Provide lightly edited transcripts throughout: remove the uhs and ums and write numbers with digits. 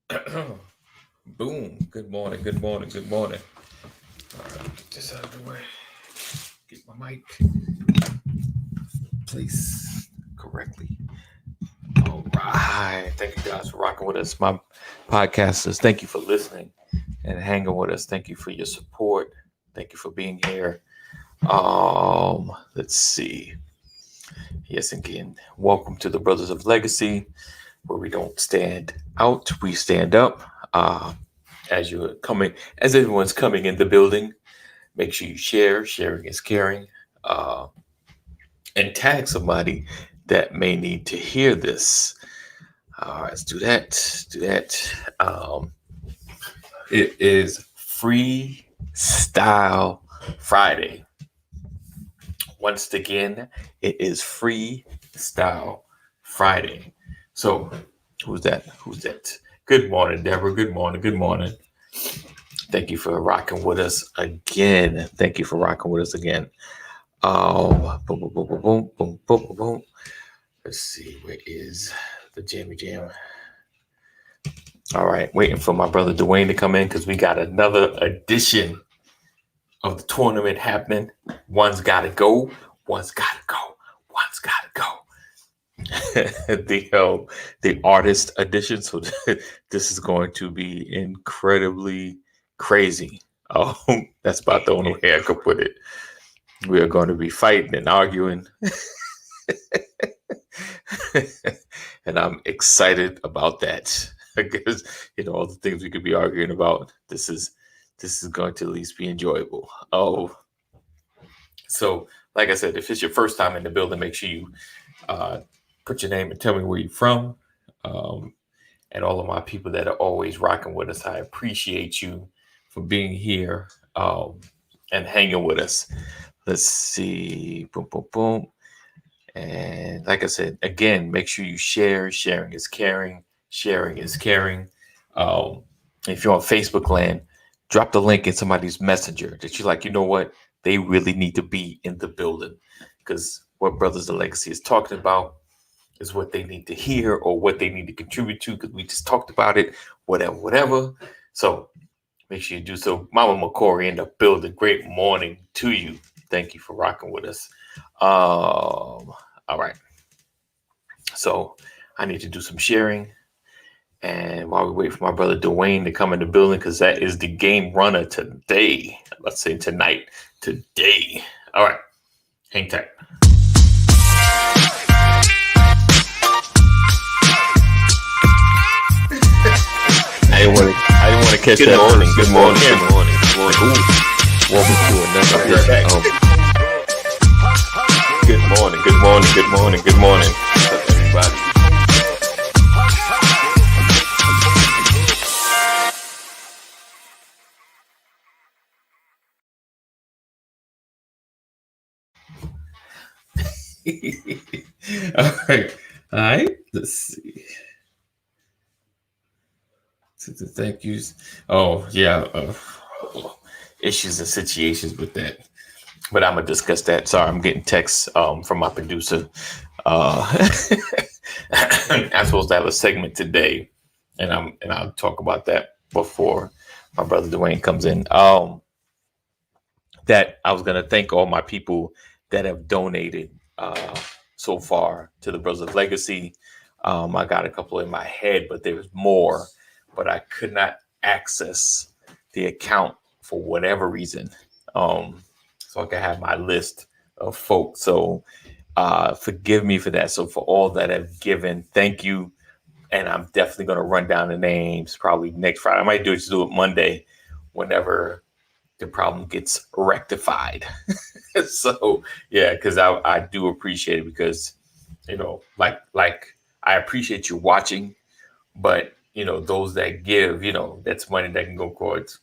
Boom. Good morning. Good morning. Good morning. All right, get this out of the way. Get my mic placed correctly. All right. Thank you guys for rocking with us. My podcasters, thank you for listening and hanging with us. Thank you for your support. Thank you for being here. Let's see. Yes, again, welcome to the Brothers of Legacy, where we don't stand out, we stand up. As you're coming, as everyone's coming in the building, make sure you share. Sharing is caring. Uh, and tag somebody that may need to hear this. All right, let's do that. Do that. It is Freestyle Friday. Once again, it is Freestyle Friday. So, who's that? Who's that? Good morning, Deborah. Good morning. Good morning. Thank you for rocking with us again. Thank you for rocking with us again. Boom, boom, boom, boom, boom, boom, boom, boom, boom. Let's see, where is the jammy jam? All right, waiting for my brother Dwayne to come in because we got another edition of the tournament happening. One's got to go. One's got to go. One's got to go. The artist edition. So this is going to be incredibly crazy. Oh, that's about the only way I could put it. We are going to be fighting and arguing. And I'm excited about that because all the things we could be arguing about. This is going to at least be enjoyable. So like I said, if it's your first time in the building, make sure you put your name and tell me where you're from. And all of my people that are always rocking with us, I appreciate you for being here and hanging with us. Let's see. Boom, boom, boom. And like I said, again, make sure you share. Sharing is caring. Sharing is caring. If you're on Facebook land, drop the link in somebody's messenger that you're like, you know what? They really need to be in the building because what Brothers of Legacy is talking about is what they need to hear or what they need to contribute to because we just talked about it, whatever. So make sure you do so. Mama McCory in the building. Great morning to you. Thank you for rocking with us. All right. So I need to do some sharing. And while we wait for my brother Dwayne to come in the building, because that is the game runner today. Let's say tonight. Today. All right. Hang tight. I didn't want to catch Good that. morning. Good morning. Good Good morning. Good morning. Ooh. Welcome to another I'll be right edition back. of Good morning. Good morning. Good morning. Good morning. What's up, everybody? All right. All right. Let's see. The thank yous. Oh, yeah. Issues and situations with that. But I'm going to discuss that. Sorry, I'm getting texts from my producer. I'm supposed to have a segment today, and I'll talk about that before my brother Dwayne comes in. That I was going to thank all my people that have donated so far to the Brothers of Legacy. I got a couple in my head, but there's more. But I could not access the account for whatever reason. So I can have my list of folks. So forgive me for that. So for all that have given, thank you. And I'm definitely going to run down the names probably next Friday. I might do it Monday whenever the problem gets rectified. So yeah, because I do appreciate it because like I appreciate you watching, but those that give, that's money that can go towards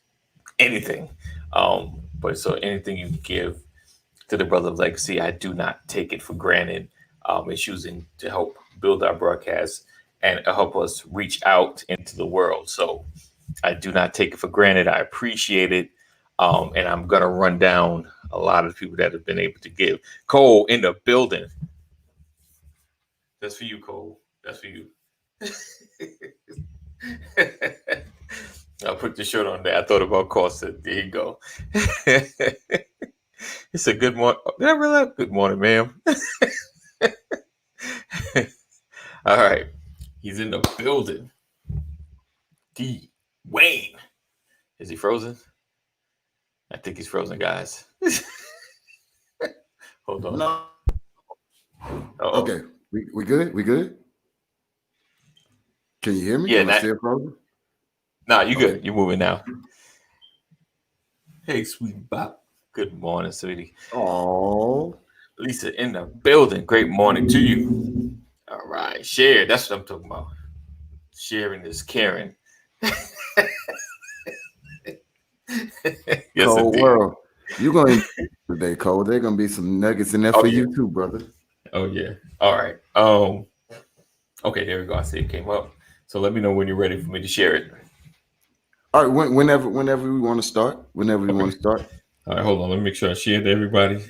anything. But so anything you give to the Brother of Legacy, I do not take it for granted. It's using to help build our broadcast and help us reach out into the world. So I do not take it for granted. I appreciate it. And I'm going to run down a lot of people that have been able to give. Cole in the building. That's for you, Cole. That's for you. I'll put the shirt on there. I thought about Corset. There you go. He said, "Good morning." Did I realize? Good morning, ma'am. All right. He's in the building. D. Wayne. Is he frozen? I think he's frozen, guys. Hold on. No. Uh-oh. Okay. We good? We good? Can you hear me? Yeah, Am I still frozen? Nah, you good. Okay. You're moving now. Hey, sweet bop. Good morning, sweetie. Oh. Lisa in the building. Great morning to you. All right. Share. That's what I'm talking about. Sharing is caring. Yes, Cold indeed. world. You're going to today, Cole. There going to be some nuggets in there for you too, brother. Oh, yeah. All right. Okay, there we go. I see it came up. So let me know when you're ready for me to share it. All right. Whenever we want to start. Whenever we want to start. All right, hold on. Let me make sure I share to everybody.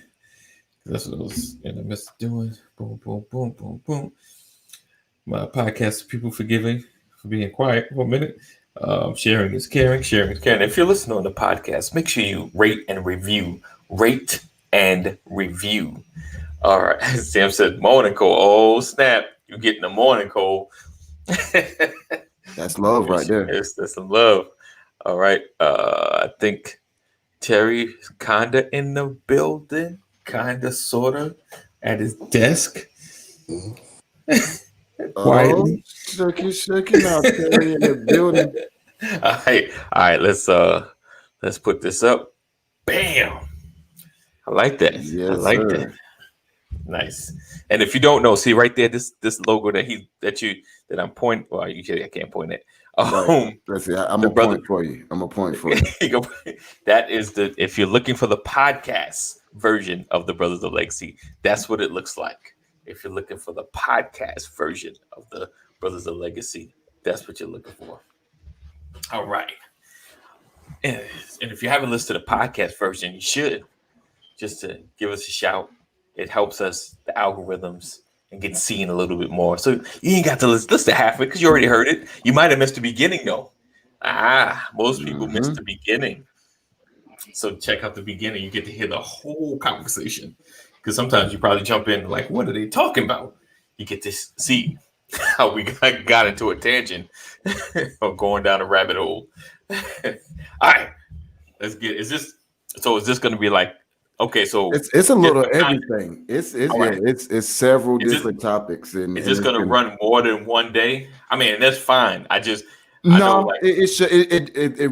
That's what I was in the midst of doing. Boom, boom, boom, boom, boom. My podcast, People Forgiving for being quiet for a minute. Sharing is caring. Sharing is caring. If you're listening on the podcast, make sure you rate and review. Rate and review. All right. Sam said, morning, Cole. Oh, snap. You're getting the morning, Cole. That's love right there. Yes, that's some love. All right. I think Terry is kind of in the building, kind of, sort of, at his desk. Quietly. Shaking out Terry in the building. All right. Let's put this up. Bam. I like that. Yes, I like sir. that. Nice. And if you don't know, see right there, this logo that I'm pointing. Well, I can't point it. Right. Let's see. I'm a point for you. That is if you're looking for the podcast version of the Brothers of Legacy, that's what it looks like. If you're looking for the podcast version of the Brothers of Legacy, that's what you're looking for. All right. And if you haven't listened to the podcast version, you should. Just to give us a shout. It helps us, the algorithms, and get seen a little bit more. So you ain't got to listen to half of it because you already heard it. You might have missed the beginning, though. Most people miss the beginning. So check out the beginning. You get to hear the whole conversation. Because sometimes you probably jump in like, what are they talking about? You get to see how we got into a tangent or going down a rabbit hole. All right. Let's get, is this going to be like, okay, so it's a little everything. It's several different topics. And is this going to run more than one day? I mean, that's fine. It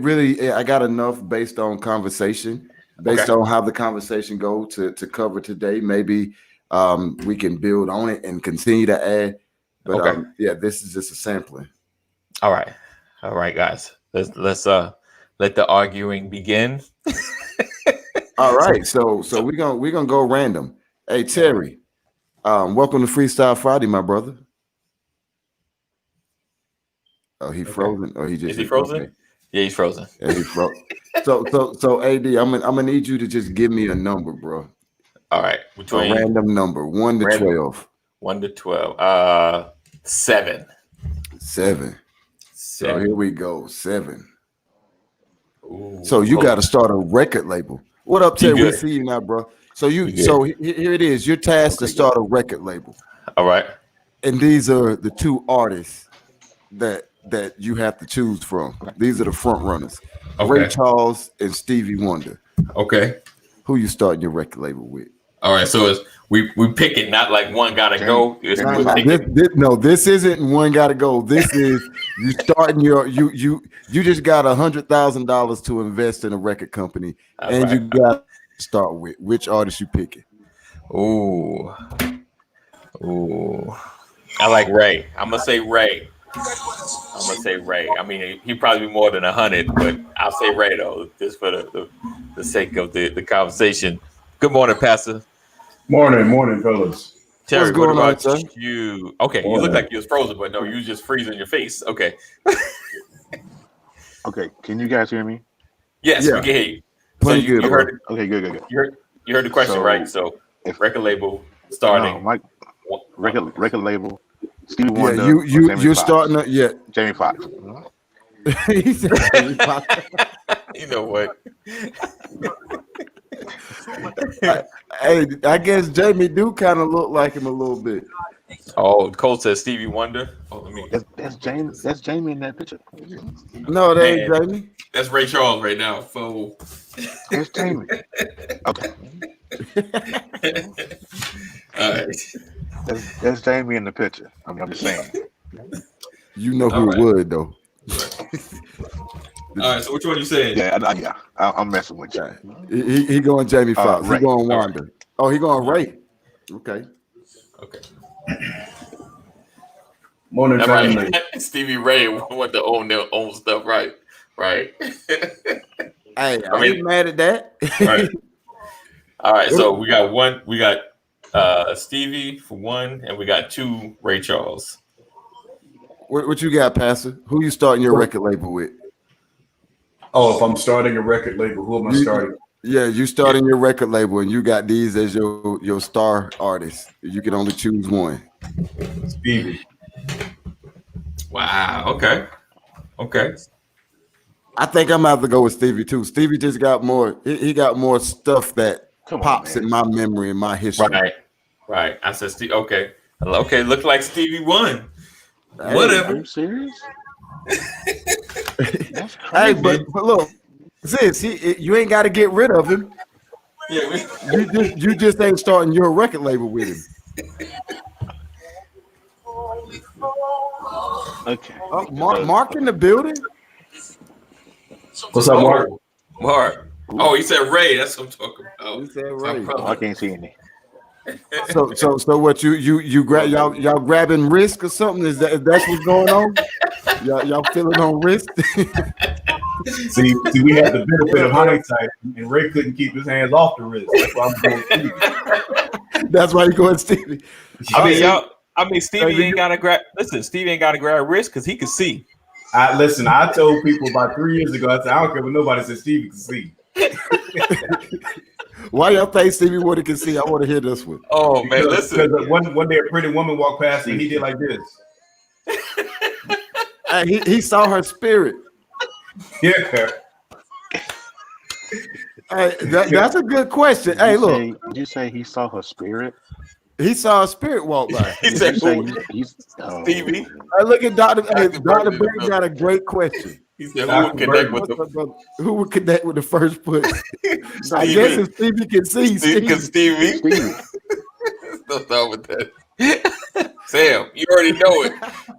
really. I got enough based on conversation, based on how the conversation go to cover today. Maybe we can build on it and continue to add. But this is just a sampling. All right, guys. Let's let the arguing begin. All right, so we're gonna go random. Hey Terry, welcome to Freestyle Friday, my brother. Oh, he frozen? Or he just is he frozen? Okay. Yeah, he's frozen. Yeah, he's frozen. So AD, I'm gonna need you to just give me a number, bro. All right, a random number, 1 to 12. 1 to 12. 7. 7. So here we go, 7. Ooh, so you got to start a record label. What up, Terry? We see you now, bro. So here it is. You're tasked to start a record label. All right. And these are the 2 artists that you have to choose from. These are the front runners. Okay. Ray Charles and Stevie Wonder. Okay. Who you starting your record label with? All right. So we pick it, not like one gotta go. This isn't one gotta go. This is you starting you just got $100,000 to invest in a record company, and you got to start with which artist you picking. Ooh. I like Ray. I'm gonna say Ray. I mean, he'd probably be more than 100, but I'll say Ray though, just for the sake of the conversation. Good morning, Pastor. Morning, fellas. Terry, what about you? Okay, you look like you was frozen, but no, you was just freezing your face. Okay. Okay, can you guys hear me? Yes, we can hear you. So you heard it. Okay, good. You heard the question, right? So if record label starting. No, my record label, Stevie Wonder. You're starting Jamie Foxx. He said Jamie Foxx. You know what? I guess Jamie do kind of look like him a little bit. Oh, Cole says Stevie Wonder. Oh, let me. That's James. That's Jamie in that picture. No, that ain't Man. Jamie. That's Ray Charles right now. Fool. That's Jamie. Okay. All right. That's Jamie in the picture. I'm just saying. You know who All it right. would though. All right. So which one you saying? Yeah. I'm messing with you. He going Jamie Foxx. He Ray. going All Wanda. Oh, he going Ray. Okay. Okay. Morning, All gentlemen. right. Stevie Ray want to own their own stuff, right? Right. Hey, I ain't mad at that. Right. All right. So we got one. We got Stevie for one, and we got two Ray Charles. What you got, Pastor? Who you starting your record label with? Oh, if I'm starting a record label, who am I starting? Yeah, you starting your record label, and you got these as your star artists. You can only choose one. Stevie. Wow. Okay. Okay. I think I'm gonna have to go with Stevie too. Stevie just got more. He got more stuff that pops in my memory and my history. Right. I said Steve. Okay. Look like Stevie won. Hey, Whatever. Are you serious? That's crazy. Hey, but look, sis, you ain't got to get rid of him. Yeah. You just ain't starting your record label with him. Okay. Mark in the building. What's up, Mark? Mark. Oh, he said Ray. That's what I'm talking about. He said Ray. I can't see any. So what you grab y'all grabbing risk or something? Is that's what's going on? Y'all feeling on risk? See, we had the benefit of hindsight, and Ray couldn't keep his hands off the wrist. That's why I'm going Stevie. That's why you going Stevie. Stevie ain't gotta grab. Listen, Stevie ain't gotta grab wrist because he can see. I told people about 3 years ago, I said, I don't care what nobody said Stevie can see. Why y'all think Stevie Wonder can see? I want to hear this one. Oh man, listen. Because one day a pretty woman walked past and he did like this. He saw her spirit. Yeah. That's a good question. Hey, look. Did you say he saw her spirit? He saw a spirit walk by. He said, Stevie. Stevie. Hey, look at Dr. Dr. Berry got a great question. He said, who would connect with the first push? I guess if Stevie can see, Stevie. Don't start with that. Sam, you already know it.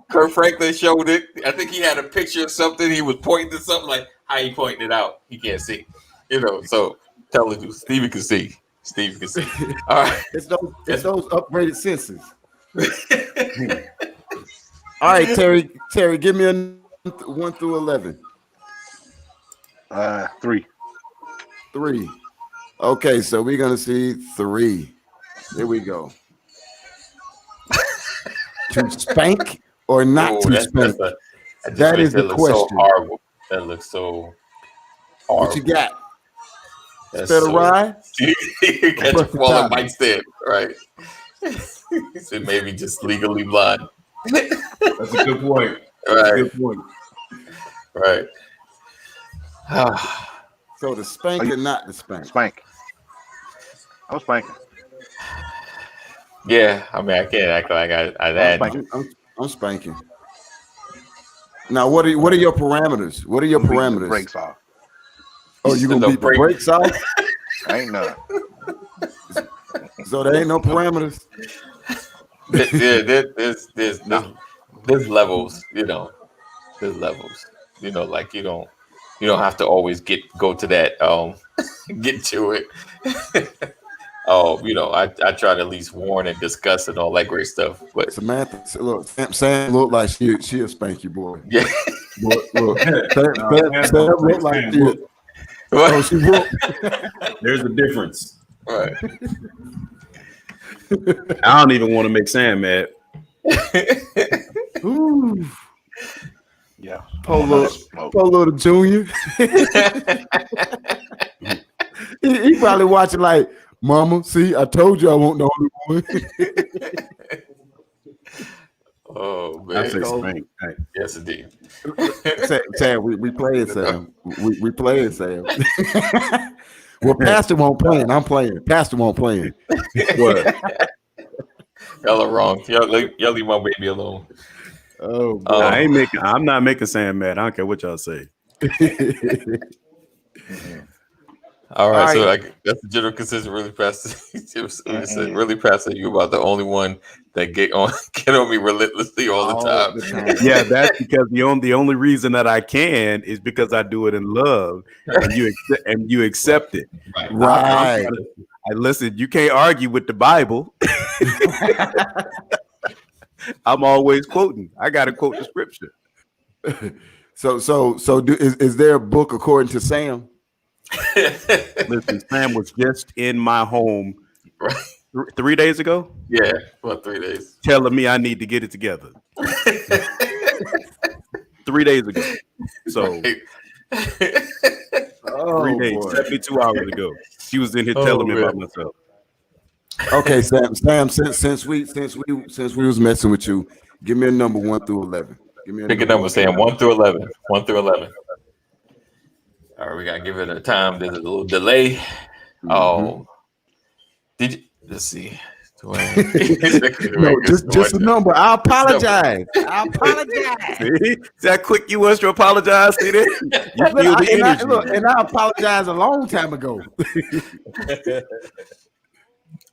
Kurt Franklin showed it. I think he had a picture of something. He was pointing to something like how he pointed it out. He can't see. So telling you, Stevie can see. Stevie can see. All right. It's those upgraded senses. All right, Terry, give me a 1 through 11. 3. 3. Okay, so we're gonna see 3. Here we go. To spank or not to spank? That is the question. So horrible. That looks so horrible. What you got? That's Better ride? You catch a falling Mike said, right? He said maybe just legally blind. That's a good point. Right. Good point. Right. So the spank or not the spank? Spank. I'm spanking. Yeah, I mean, I can't act like I'm spanking. Now, what are your parameters? What are your parameters? Brakes off. Oh, you gonna beat the brakes off? Ain't none. So there ain't no parameters. There's levels. There's levels. Like you don't have to always go to that get to it. I try to at least warn and discuss and all that great stuff. But Samantha, look, Sam look like she'll spank you, boy. Yeah. Look, Sam look like she. Oh, she will. There's a difference. Right. I don't even want to make Sam mad. Ooh. Yeah. Poor little junior. he probably watching like, Mama, see, I told you I won't the only one. Oh I man. say spank. Hey. Yes, indeed. Sam, we playing, Sam. We playing, Sam. Well, Pastor won't play, and I'm playing. Pastor won't play. What? Y'all are wrong. Y'all leave my baby alone. Oh, I'm not making Sam mad. I don't care what y'all say. All right, so right. like that's the general consensus. Really, Pastor, really, Pastor, you about the only one that get on me relentlessly all the time. Yeah, that's because the only reason that I can is because I do it in love, and you accept it. Right. I listen. You can't argue with the Bible. I'm always quoting. I got to quote the scripture. Is there a book according to Sam? Listen, Sam was just in my home Right. 3 days ago. Yeah, about 3 days. Telling me I need to get it together. 3 days ago. So Right. 3 days, Boy. 72 hours ago. She was in here telling me about myself. Okay, Sam. Since we was messing with you, give me a number 1 through 11. Give me Pick a number, Sam. 1 through 11. 1 through 11. All right, we gotta give it a time. There's a little delay. Oh, did you? Let's see. No, just a number. I apologize. See how quick you was to apologize? See that? You feel the energy. And I apologized a long time ago.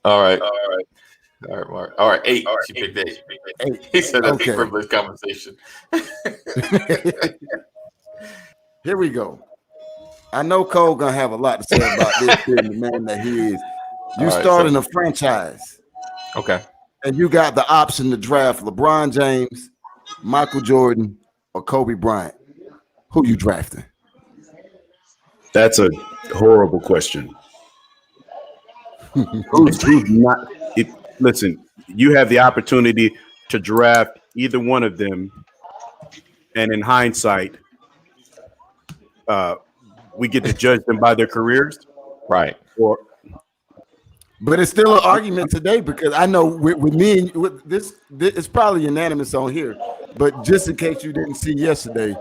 All right, Mark. All right, 8. She picked 8. He said that's a privileged conversation. Here we go. I know Cole gonna have a lot to say about this being the man that he is. You starting a franchise. Okay. And you got the option to draft LeBron James, Michael Jordan, or Kobe Bryant. Who you drafting? That's a horrible question. Who's not? Listen, you have the opportunity to draft either one of them, and in hindsight, we get to judge them by their careers, right? But it's still an argument today because I know with me and with this it's probably unanimous on here. But just in case you didn't see yesterday,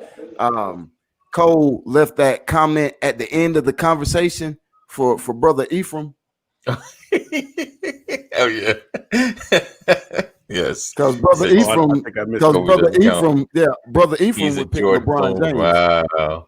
Cole left that comment at the end of the conversation for brother Ephraim. Oh yeah. Yes. Because brother Ephraim would pick LeBron James. Wow.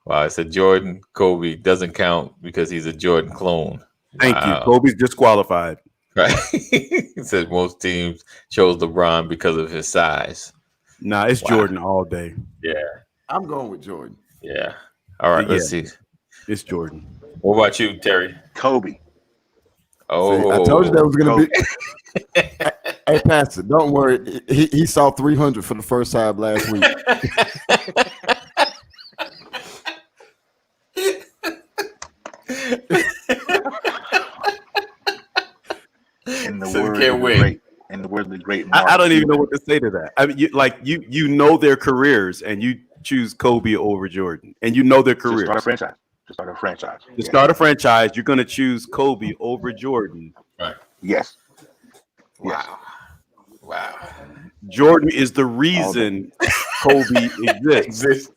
I said Jordan Kobe doesn't count because he's a Jordan clone. Thank you. Kobe's disqualified. Right. He said most teams chose LeBron because of his size. Nah, it's Jordan all day. Yeah. I'm going with Jordan. Yeah. All right. Let's see. It's Jordan. What about you, Terry? Kobe. Oh, see, I told you that was going to be. Hey, Pastor, don't worry. He saw 300 for the first time last week. In the words of the great Mark. I don't even know what to say to that. I mean, you know their careers, and you choose Kobe over Jordan, and you know their careers. To start a franchise. You're going to choose Kobe over Jordan. Right. Yes. Wow. Jordan is the reason Kobe exists.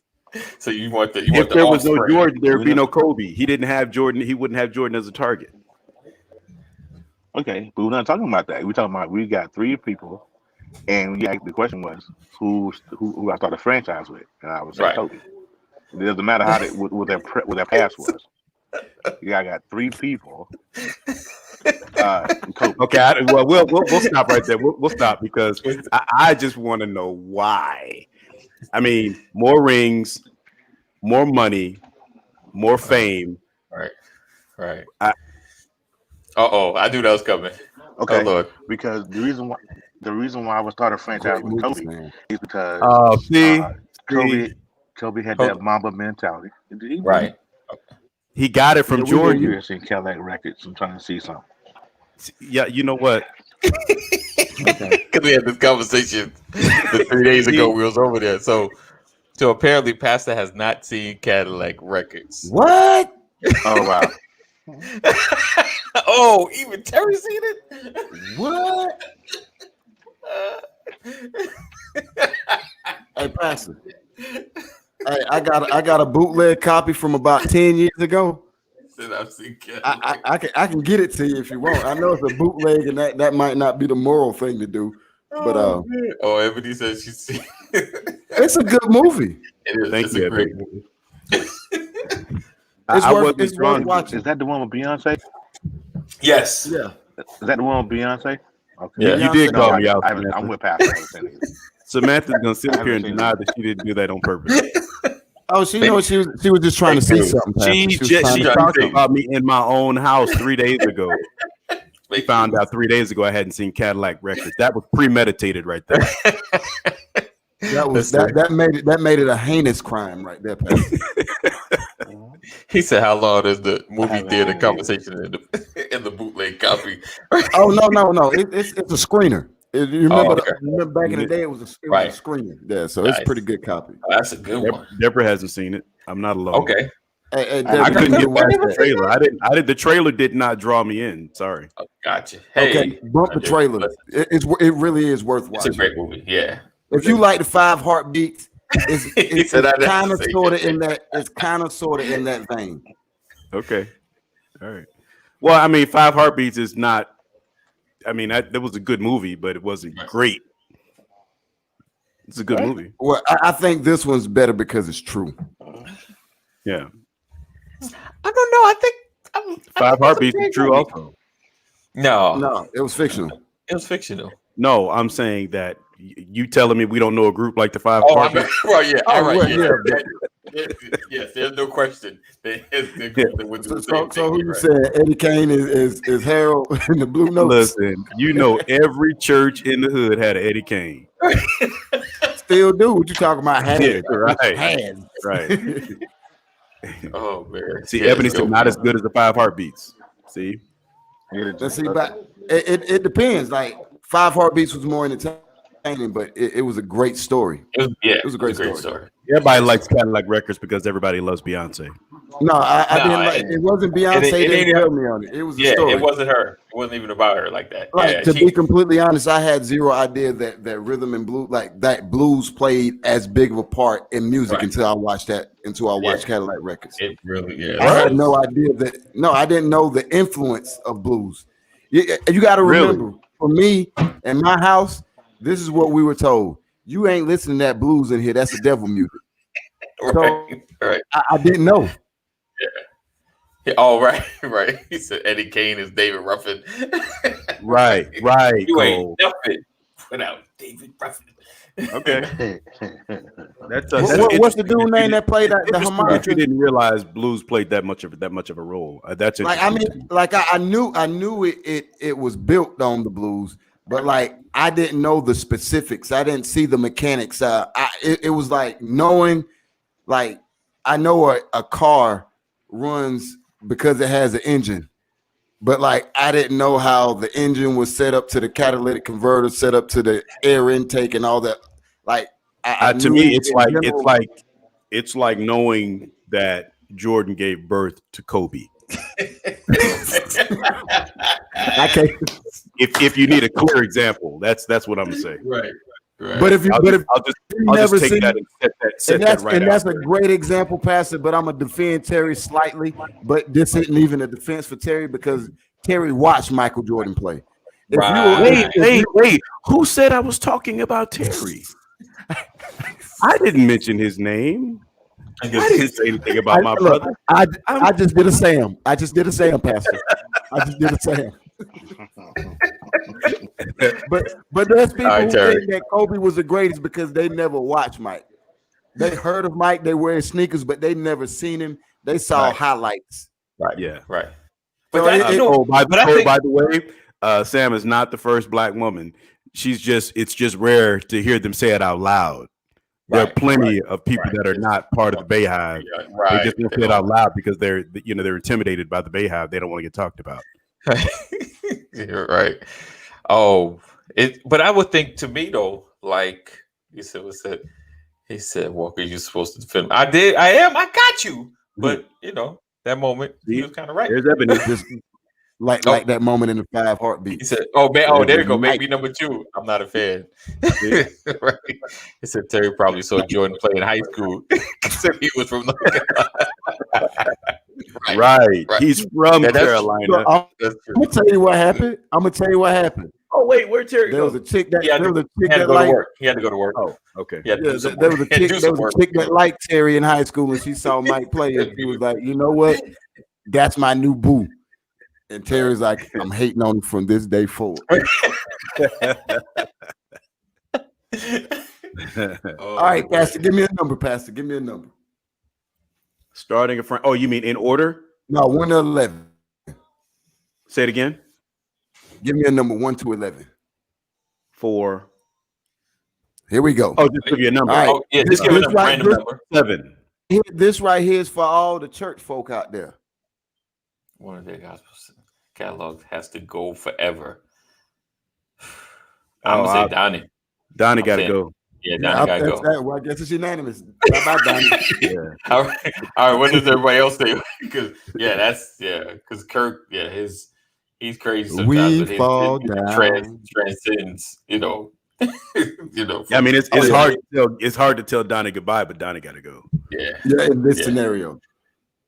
So you want the if there was no Jordan, there would be no Kobe. He didn't have Jordan. He wouldn't have Jordan as a target. Okay, but we're not talking about that. We're talking about we got 3 people, and the question was who I start a franchise with, and I would say Kobe. It doesn't matter how what their past was. Yeah, I got 3 people. Kobe. Okay, we'll stop right there. We'll stop because I just want to know why. I mean, more rings, more money, more fame. Right. I knew that was coming. Okay, oh, Lord. Because the reason why I would start a franchise with Kobe is because Kobe had that Mamba mentality. Right. He got it from Jordan. You're seeing Cadillac Records. I'm trying to see something. Yeah, you know what? Because we had this conversation 3 days ago. We was over there. So apparently, Pastor has not seen Cadillac Records. What? Oh wow. Oh, even Terry seen it? What? Hey, Pastor. Hey, I got a bootleg copy from about 10 years ago. I can get it to you if you want. I know it's a bootleg, and that might not be the moral thing to do, but Ebony says she's seen. It's a good movie. It is. Thank It's you, a great Ebony. movie. It's worth drawn to watching. Is that the one with Beyonce? Yes. Yeah. Is that the one with Beyonce? Okay. Yeah. You did call me out. I'm with Pastor. Samantha's gonna sit I up here and haven't seen deny it. that she didn't do that on purpose. Oh, she was just trying to see something. Pastor. She was trying to talked see about me in my own house 3 days ago. We found out 3 days ago I hadn't seen Cadillac Records. That was premeditated right there. that made it a heinous crime right there, Pastor. He said, "How long is the movie theater conversation in the bootleg copy?" Oh no! It's a screener. You remember, okay. remember back in the day, it was a screener. Yeah, so it's a pretty good copy. That's a good one. Deborah hasn't seen it. I'm not alone. Okay. Hey, I couldn't get Deborah, past the trailer. I didn't. The trailer did not draw me in. Sorry. Oh, gotcha. Hey, okay, bump the trailer. It really is worth it's a watching. great movie. Yeah. If you like the 5 Heartbeats, it's said I didn't kind of say sort of that. in that. It's kind of sort of in that vein. Okay. All right. Well, I mean, 5 Heartbeats is not. I mean, that was a good movie, but it wasn't great. It's a good movie. Well, I think this one's better because it's true. Yeah. I don't know. I think 5 Heartbeats is true also. No, it was fictional. It was fictional. No, I'm saying that you telling me we don't know a group like the 5 Oh, Heartbeats? right. Yeah. All right. yeah. Yes, there's no question. So who you said Eddie Kane is Harold in the Blue Notes? Listen, you know every church in the hood had an Eddie Kane. Still do. What you talking about? Yeah, right. Hands. Right. Oh man. See, Ebony said not as good as the 5 Heartbeats. See? Let's see, but it depends. Like 5 Heartbeats was more entertaining, but it was a great story. It was a great story. Everybody likes Cadillac Records because everybody loves Beyonce. No, I didn't like it. Wasn't Beyonce that didn't me on it. It was a story. It wasn't her. It wasn't even about her like that. Like, to be completely honest, I had zero idea that rhythm and blues, like that blues, played as big of a part in music until I watched Cadillac Records. It really, I had no idea that. No, I didn't know the influence of blues. You got to remember, for me and my house, this is what we were told: you ain't listening to that blues in here. That's the devil music. Right. I didn't know. Yeah. Oh, right. He said Eddie Kane is David Ruffin. Right. You ain't nothing without David Ruffin. Okay. What's the dude name that played the harmonica? You didn't realize blues played that much of a role. That's like I knew it was built on the blues, but like I didn't know the specifics. I didn't see the mechanics. It was like knowing, like I know a car runs because it has an engine, but like I didn't know how the engine was set up to the catalytic converter, set up to the air intake and all that. Like to me, it's like knowing that Jordan gave birth to Kobe. I can't. If you need a clear example, that's what I'm gonna say. Right. But if I'll just take that and set that right. And that's a great example, Pastor. But I'm gonna defend Terry slightly. But this isn't even a defense for Terry because Terry watched Michael Jordan play. Wait. Who said I was talking about Terry? I didn't mention his name. I didn't say anything about my brother. I just did a Sam. Pastor. I just did a Sam. but there's people who think that Kobe was the greatest because they never watched Mike. They heard of Mike, they wear sneakers, but they never seen him. They saw highlights. Right. Yeah. Right. But by the way, Sam is not the first black woman. It's just rare to hear them say it out loud. There are plenty of people that are not part of the Bay Hive. They just don't say it out loud because they're intimidated by the Bay Hive. They don't want to get talked about. You're right. Oh, but I would think, to me though, like you said, he said, Walker, you're supposed to defend me. I did. I am. I got you. But that moment, he was kind of right. There's evidence. like that moment in the 5 Heartbeats. He said, "Oh man, There's there a you go, night- baby number 2. I'm not a fan." Right. He said Terry probably saw Jordan play in high school. Except he was from North Carolina. Right. He's from Yeah, that's- Carolina. So, I'm That's true. gonna tell you what happened. Oh wait, where Terry There was a chick that He had to go to work. He had to go to work. Oh, okay. He had to Yeah, do some there work. was a He had to chick. do There some was a work. chick that liked Terry in high school, and she saw Mike play, and she was like, "You know what? That's my new boo." And Terry's like, "I'm hating on him from this day forward." Oh, All right, Pastor, give me a number. Pastor, give me a number. Starting a friend. Oh, you mean in order? No, 1 to 11. Say it again. Give me a number 1 to 11. 4. Here we go. Oh, just give you a number. All right. Oh, yeah, just give it a random number. 7. This right here is for all the church folk out there. One of their gospel catalogs has to go forever. I'm gonna say Donnie. Donnie I'm got to saying- go. Yeah, Donnie gotta go. Well, I guess it's unanimous. Bye-bye, Donnie. Yeah. All right. What does everybody else think? Because because Kirk, he's crazy sometimes. We but his fall down. transcends, you know. I mean, it's hard to tell. It's hard to tell Donnie goodbye, but Donnie got to go. Yeah. Yeah, in this scenario.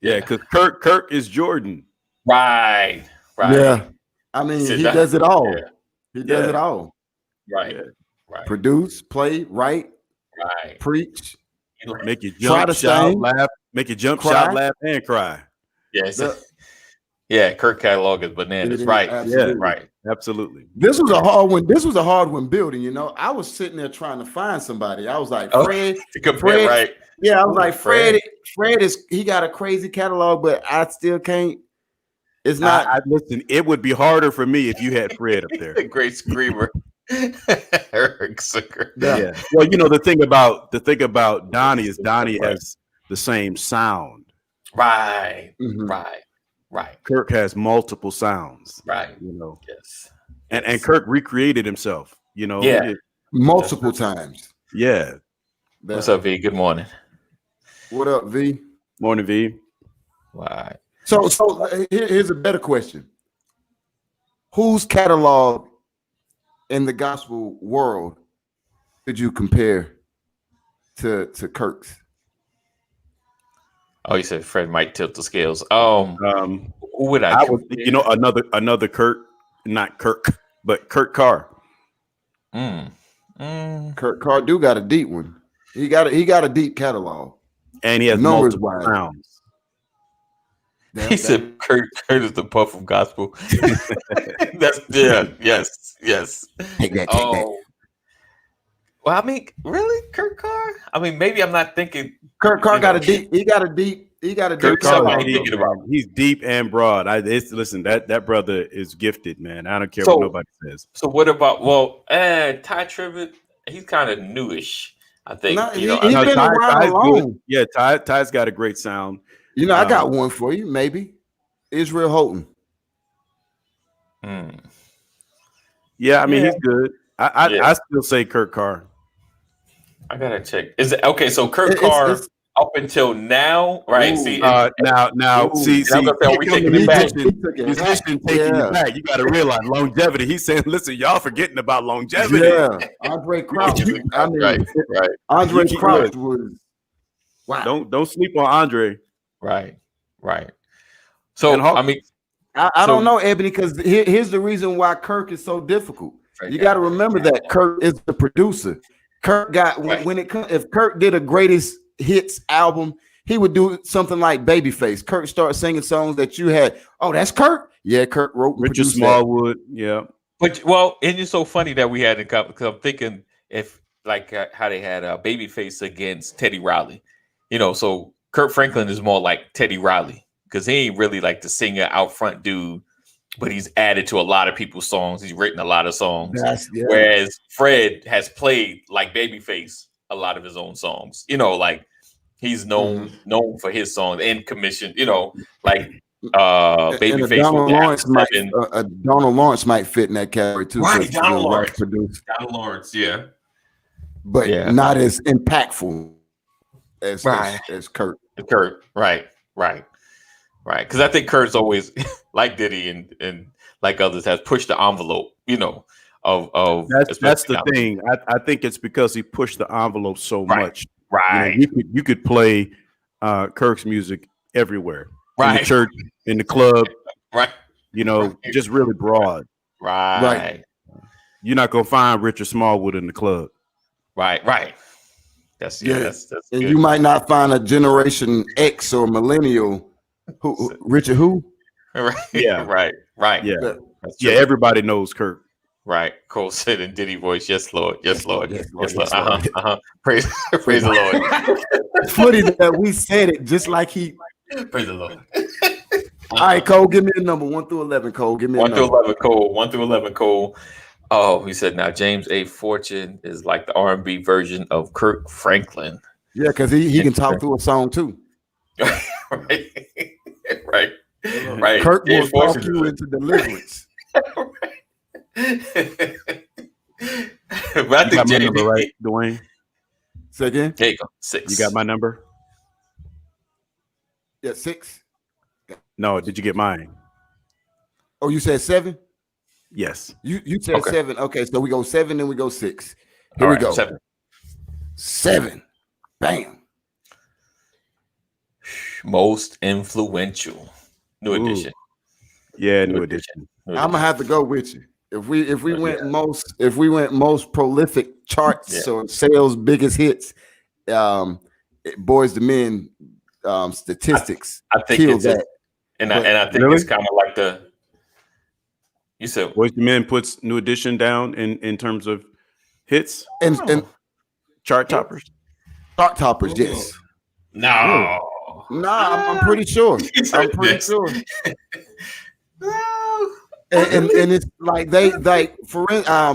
Yeah, because Kirk is Jordan. Right. Yeah. I mean, Sit he down. does it all. Yeah. He does Yeah. it all. Right. Yeah. Right. Produce, play, write, Right. preach. Make you Try jump, to shout, sing, laugh. Make you jump, cry. shout, laugh, and cry. Yes. The- Kirk catalog is bananas. It is, Right. absolutely. Right. Absolutely. This was a hard one. This was a hard one building. You know, I was sitting there trying to find somebody. I was like, Oh, Fred. To compare, Fred- right. Yeah, I was like, Fred. Fred is. He got a crazy catalog, but I still can't. It's not. I listen. It would be harder for me if you had Fred up there. A great screamer. Eric Zucker. Yeah. Well, the thing about Donnie is Donnie has the same sound. Right. Mhm. Right. Kirk has multiple sounds. Right. Yes. And Kirk recreated himself. Yeah. He did- Multiple times. yeah. What's up, V? Good morning. What up, V? Morning, V. Right. So here's a better question. Whose catalog in the gospel world could you compare to Kirk's? Oh, you said Fred might tilt the scales. Who would I? I was, another Kirk, not Kirk, but Kirk Carr. Kirk Carr do got a deep one. He got a deep catalog. And he has Numbers multiple wise. sounds. He said Kurt is the puff of gospel. Yes. Take that. Well, I mean, really, Kurt Carr? I mean, maybe I'm not thinking. Kirk Carr got a deep. He got a deep Kirk Carr, catalog. I'm thinking about. He's deep and broad. Listen, that brother is gifted, man. I don't care So- what nobody says. So what about? Well, Ty Tribbett, he's kind of newish. I think. No, you know, he- I- been around Ty's long. good. Yeah, Ty's got a great sound. You know, I got one for you. Maybe Israel Houghton. Yeah, I mean Yeah. he's good. I Yeah. still say Kirk Carr. I gotta check. Is it okay? So Kurt It's- Carr it's- up until now, right? Ooh. See, Now, Ooh. see, I was gonna say, are we here taking comes it back? the musician taking Yeah. it back. You got to realize longevity. He's saying, "Listen, y'all forgetting about longevity." Yeah, Andre Crouch. I mean, right, Andre You Crouch keep- was wow. Don't sleep on Andre. right. So And I mean, I don't know, Ebony, because here's the reason why Kirk is so difficult. You got to remember that Kirk is the producer. Kirk got when it comes. If Kirk did a greatest hits album, he would do something like Babyface. Kirk started singing songs that you had. Oh, that's Kirk. Yeah, Kirk wrote and Richard produced that. Smallwood. Yeah. but it's just so funny that we had in because I'm thinking if like how they had Babyface against Teddy Riley, so Kurt Franklin is more like Teddy Riley because he ain't really like the singer out front dude, but he's added to a lot of people's songs. He's written a lot of songs. Yeah. Whereas Fred has played like Babyface a lot of his own songs. Like he's known for his songs and commissioned. Like Babyface. Donald Lawrence might fit in that category too. Right, Donald Lawrence. Produced, Donald Lawrence, yeah. but not as impactful as Kurt. Kurt, right. Right. Because I think Kurt's always, like Diddy and like others, has pushed the envelope, of That's the thing. I think it's because he pushed the envelope so much. Right. You could play Kirk's music everywhere. In the Right. church, in the club, Right. Just really broad. Right. You're not gonna find Richard Smallwood in the club. Right. That's that's and good. you might not find a Generation X or millennial Richard who? Right. Yeah. Right. Yeah. That's true. Yeah, everybody knows Kirk. Right. Cole said in Diddy voice, yes, Lord. Yes, Lord. Yes, Yes, Lord. Lord. Yes, Lord. Praise the Lord. It's funny that we said it just like he. Praise the Lord. All right, Cole, give me a number 1 through 11. Cole, give me a 1 number. through 11, Cole. 1 through 11, Cole. Oh, he said now James A. Fortune is like the R&B version of Kirk Franklin. Yeah, because he can talk through a song too. Right. Kirk will James talk Fortune you into deliverance. But I You think got my James, number, right, Dwayne? Say again? there you go. 6. You got my number? Yeah, 6. No, did you get mine? Oh, you said 7? Yes. You said Okay. 7. Okay, so we go 7, then we go 6. Here All we right, go. 7. 7. Bam. Most influential. New Ooh. edition. Yeah, new edition. New I'm gonna have to go with you. If we went most prolific charts or sales biggest hits, Boys to Men statistics. I think kill it's that. I think Really? it's kind of like the. You said Boyz II Men puts new edition down in terms of hits, and chart toppers. chart toppers, yes. no. Nah, I'm pretty sure. I'm pretty Yes. sure. And it's like they for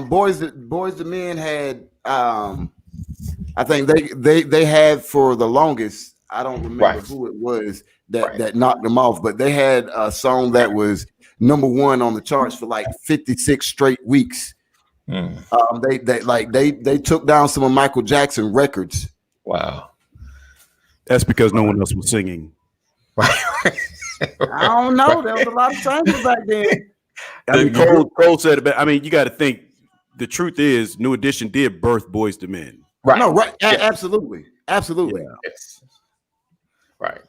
Boys to Men had I think they had for the longest, I don't remember who it was that knocked them off, but they had a song that was number 1 on the charts for like 56 straight weeks. They took down some of Michael Jackson records. Wow. That's because no one else was singing. I don't know. There was a lot of changes back then. I mean, Cole said it, but I mean, you got to think. The truth is, New Edition did birth Boyz II Men. Right. No, right. Yeah. Absolutely. Yeah. Yes. Right.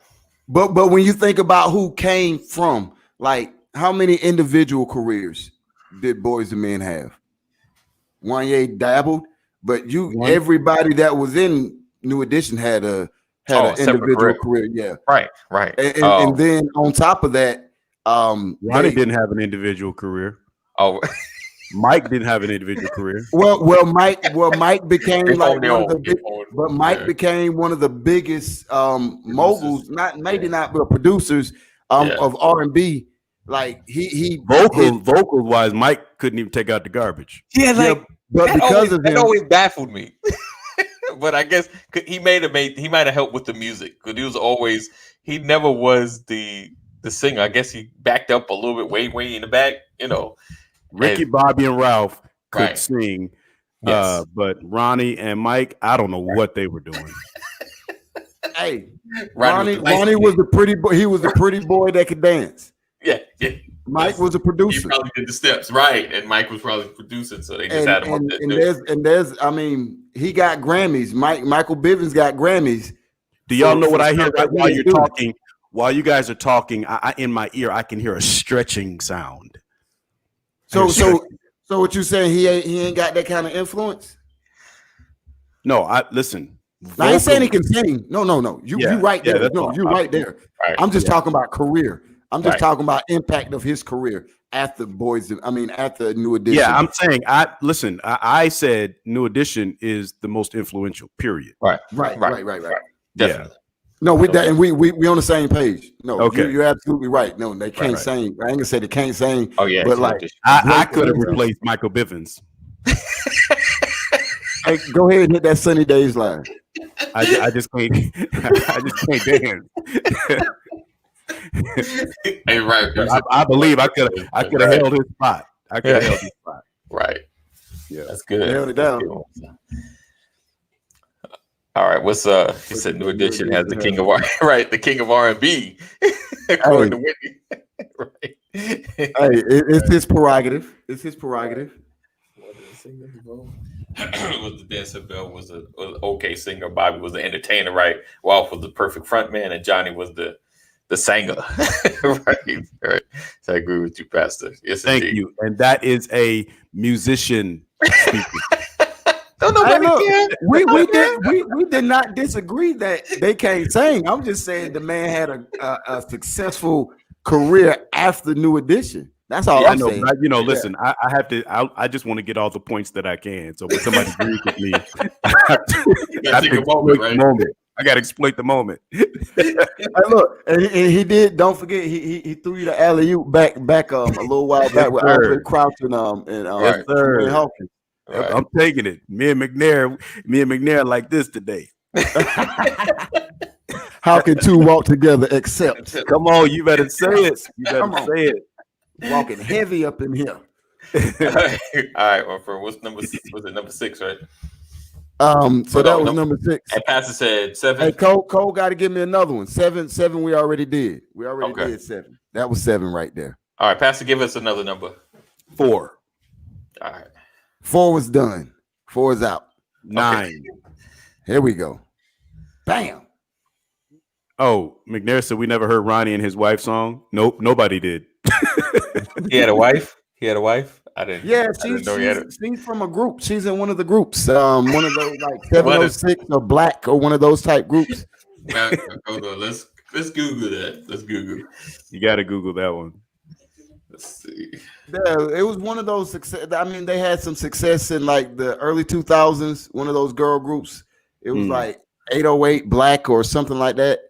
But when you think about who came from, like how many individual careers did Boyz II Men have? Wanye dabbled, but everybody that was in New Edition had an individual career. Yeah. Right. And then on top of that, Ronnie didn't have an individual career. Oh, Mike didn't have an individual career. Mike became like one of the big, but Mike became one of the biggest moguls, not but producers of R&B. Like he vocals wise, Mike couldn't even take out the garbage. Yeah, like but because of him, that always baffled me. But I guess he might have helped with the music because he never was the singer. I guess he backed up a little bit, way in the back, Ricky, Bobby, and Ralph could sing, but Ronnie and Mike, I don't know what they were doing. Hey, Ronnie was the pretty boy. He was the pretty boy that could dance. Yeah. Mike was a producer. He probably did the steps, right? And Mike was probably producing, so they just had him up there. I mean, he got Grammys. Michael Bivins got Grammys. Do y'all know what I hear while you're talking? While you guys are talking, I in my ear I can hear a stretching sound. So what you saying? He ain't got that kind of influence? No, listen. I ain't saying he can sing. No. You right there. No, you right there. Right. I'm just talking about career. I'm just talking about impact of his career after after New Edition. Yeah, I'm saying I said New Edition is the most influential, period. Right. Definitely. Yeah. No, we on the same page. No, okay. You're absolutely right. No, they can't sing. I ain't gonna say they can't sing. Oh yeah, but like I could have replaced Michael Bivins. Hey, go ahead and hit that Sunny Days line. I just can't. I just can't dance. Hey, right. I believe I could have held his spot. I could have held his spot. Right. Yeah, that's good. Held it down. All right, what's he said New Edition has the king of R, right? The king of R&B. According to Whitney. Right. It's his prerogative. It's his prerogative. Was the dancer? Bill was an okay singer. Bobby was the entertainer, right? Ralph was the perfect front man, and Johnny was the singer. Right. So I agree with you, Pastor. Yes, Thank indeed. you. And that is a musician speaking. Don't nobody care. We did not disagree that they can't sing. I'm just saying the man had a successful career after New Edition. That's all I'm saying. But listen, I have to. I just want to get all the points that I can. So when somebody agrees with me, I have to I got to exploit the moment. Hey, look, and he did. Don't forget, he threw you the alley oop back a little while back with Andre Crouch and yes, sir. Hawkins. Right. I'm taking it. Me and McNair like this today. How can two walk together except? Come on, you better say it. You better say it. Walking heavy up in here. All right, my friend. Was it number 6, right? So that was number 6. And Pastor said 7. Hey, Cole got to give me another one. 7. We already did. We already did 7. That was 7 right there. All right, Pastor, give us another number. 4. All right. 4 was done. 4 is out. 9. Okay. Here we go. Bam. Oh, McNair said we never heard Ronnie and his wife song. Nope, nobody did. He had a wife. I didn't. Yeah, she's from a group. She's in one of the groups. One of those like 706 or Black or one of those type groups. Hold on. Let's Google that. Let's Google. You got to Google that one. Let's see. Yeah, it was one of those success. I mean, they had some success in like the early 2000s. One of those girl groups. It was like 808 Black or something like that.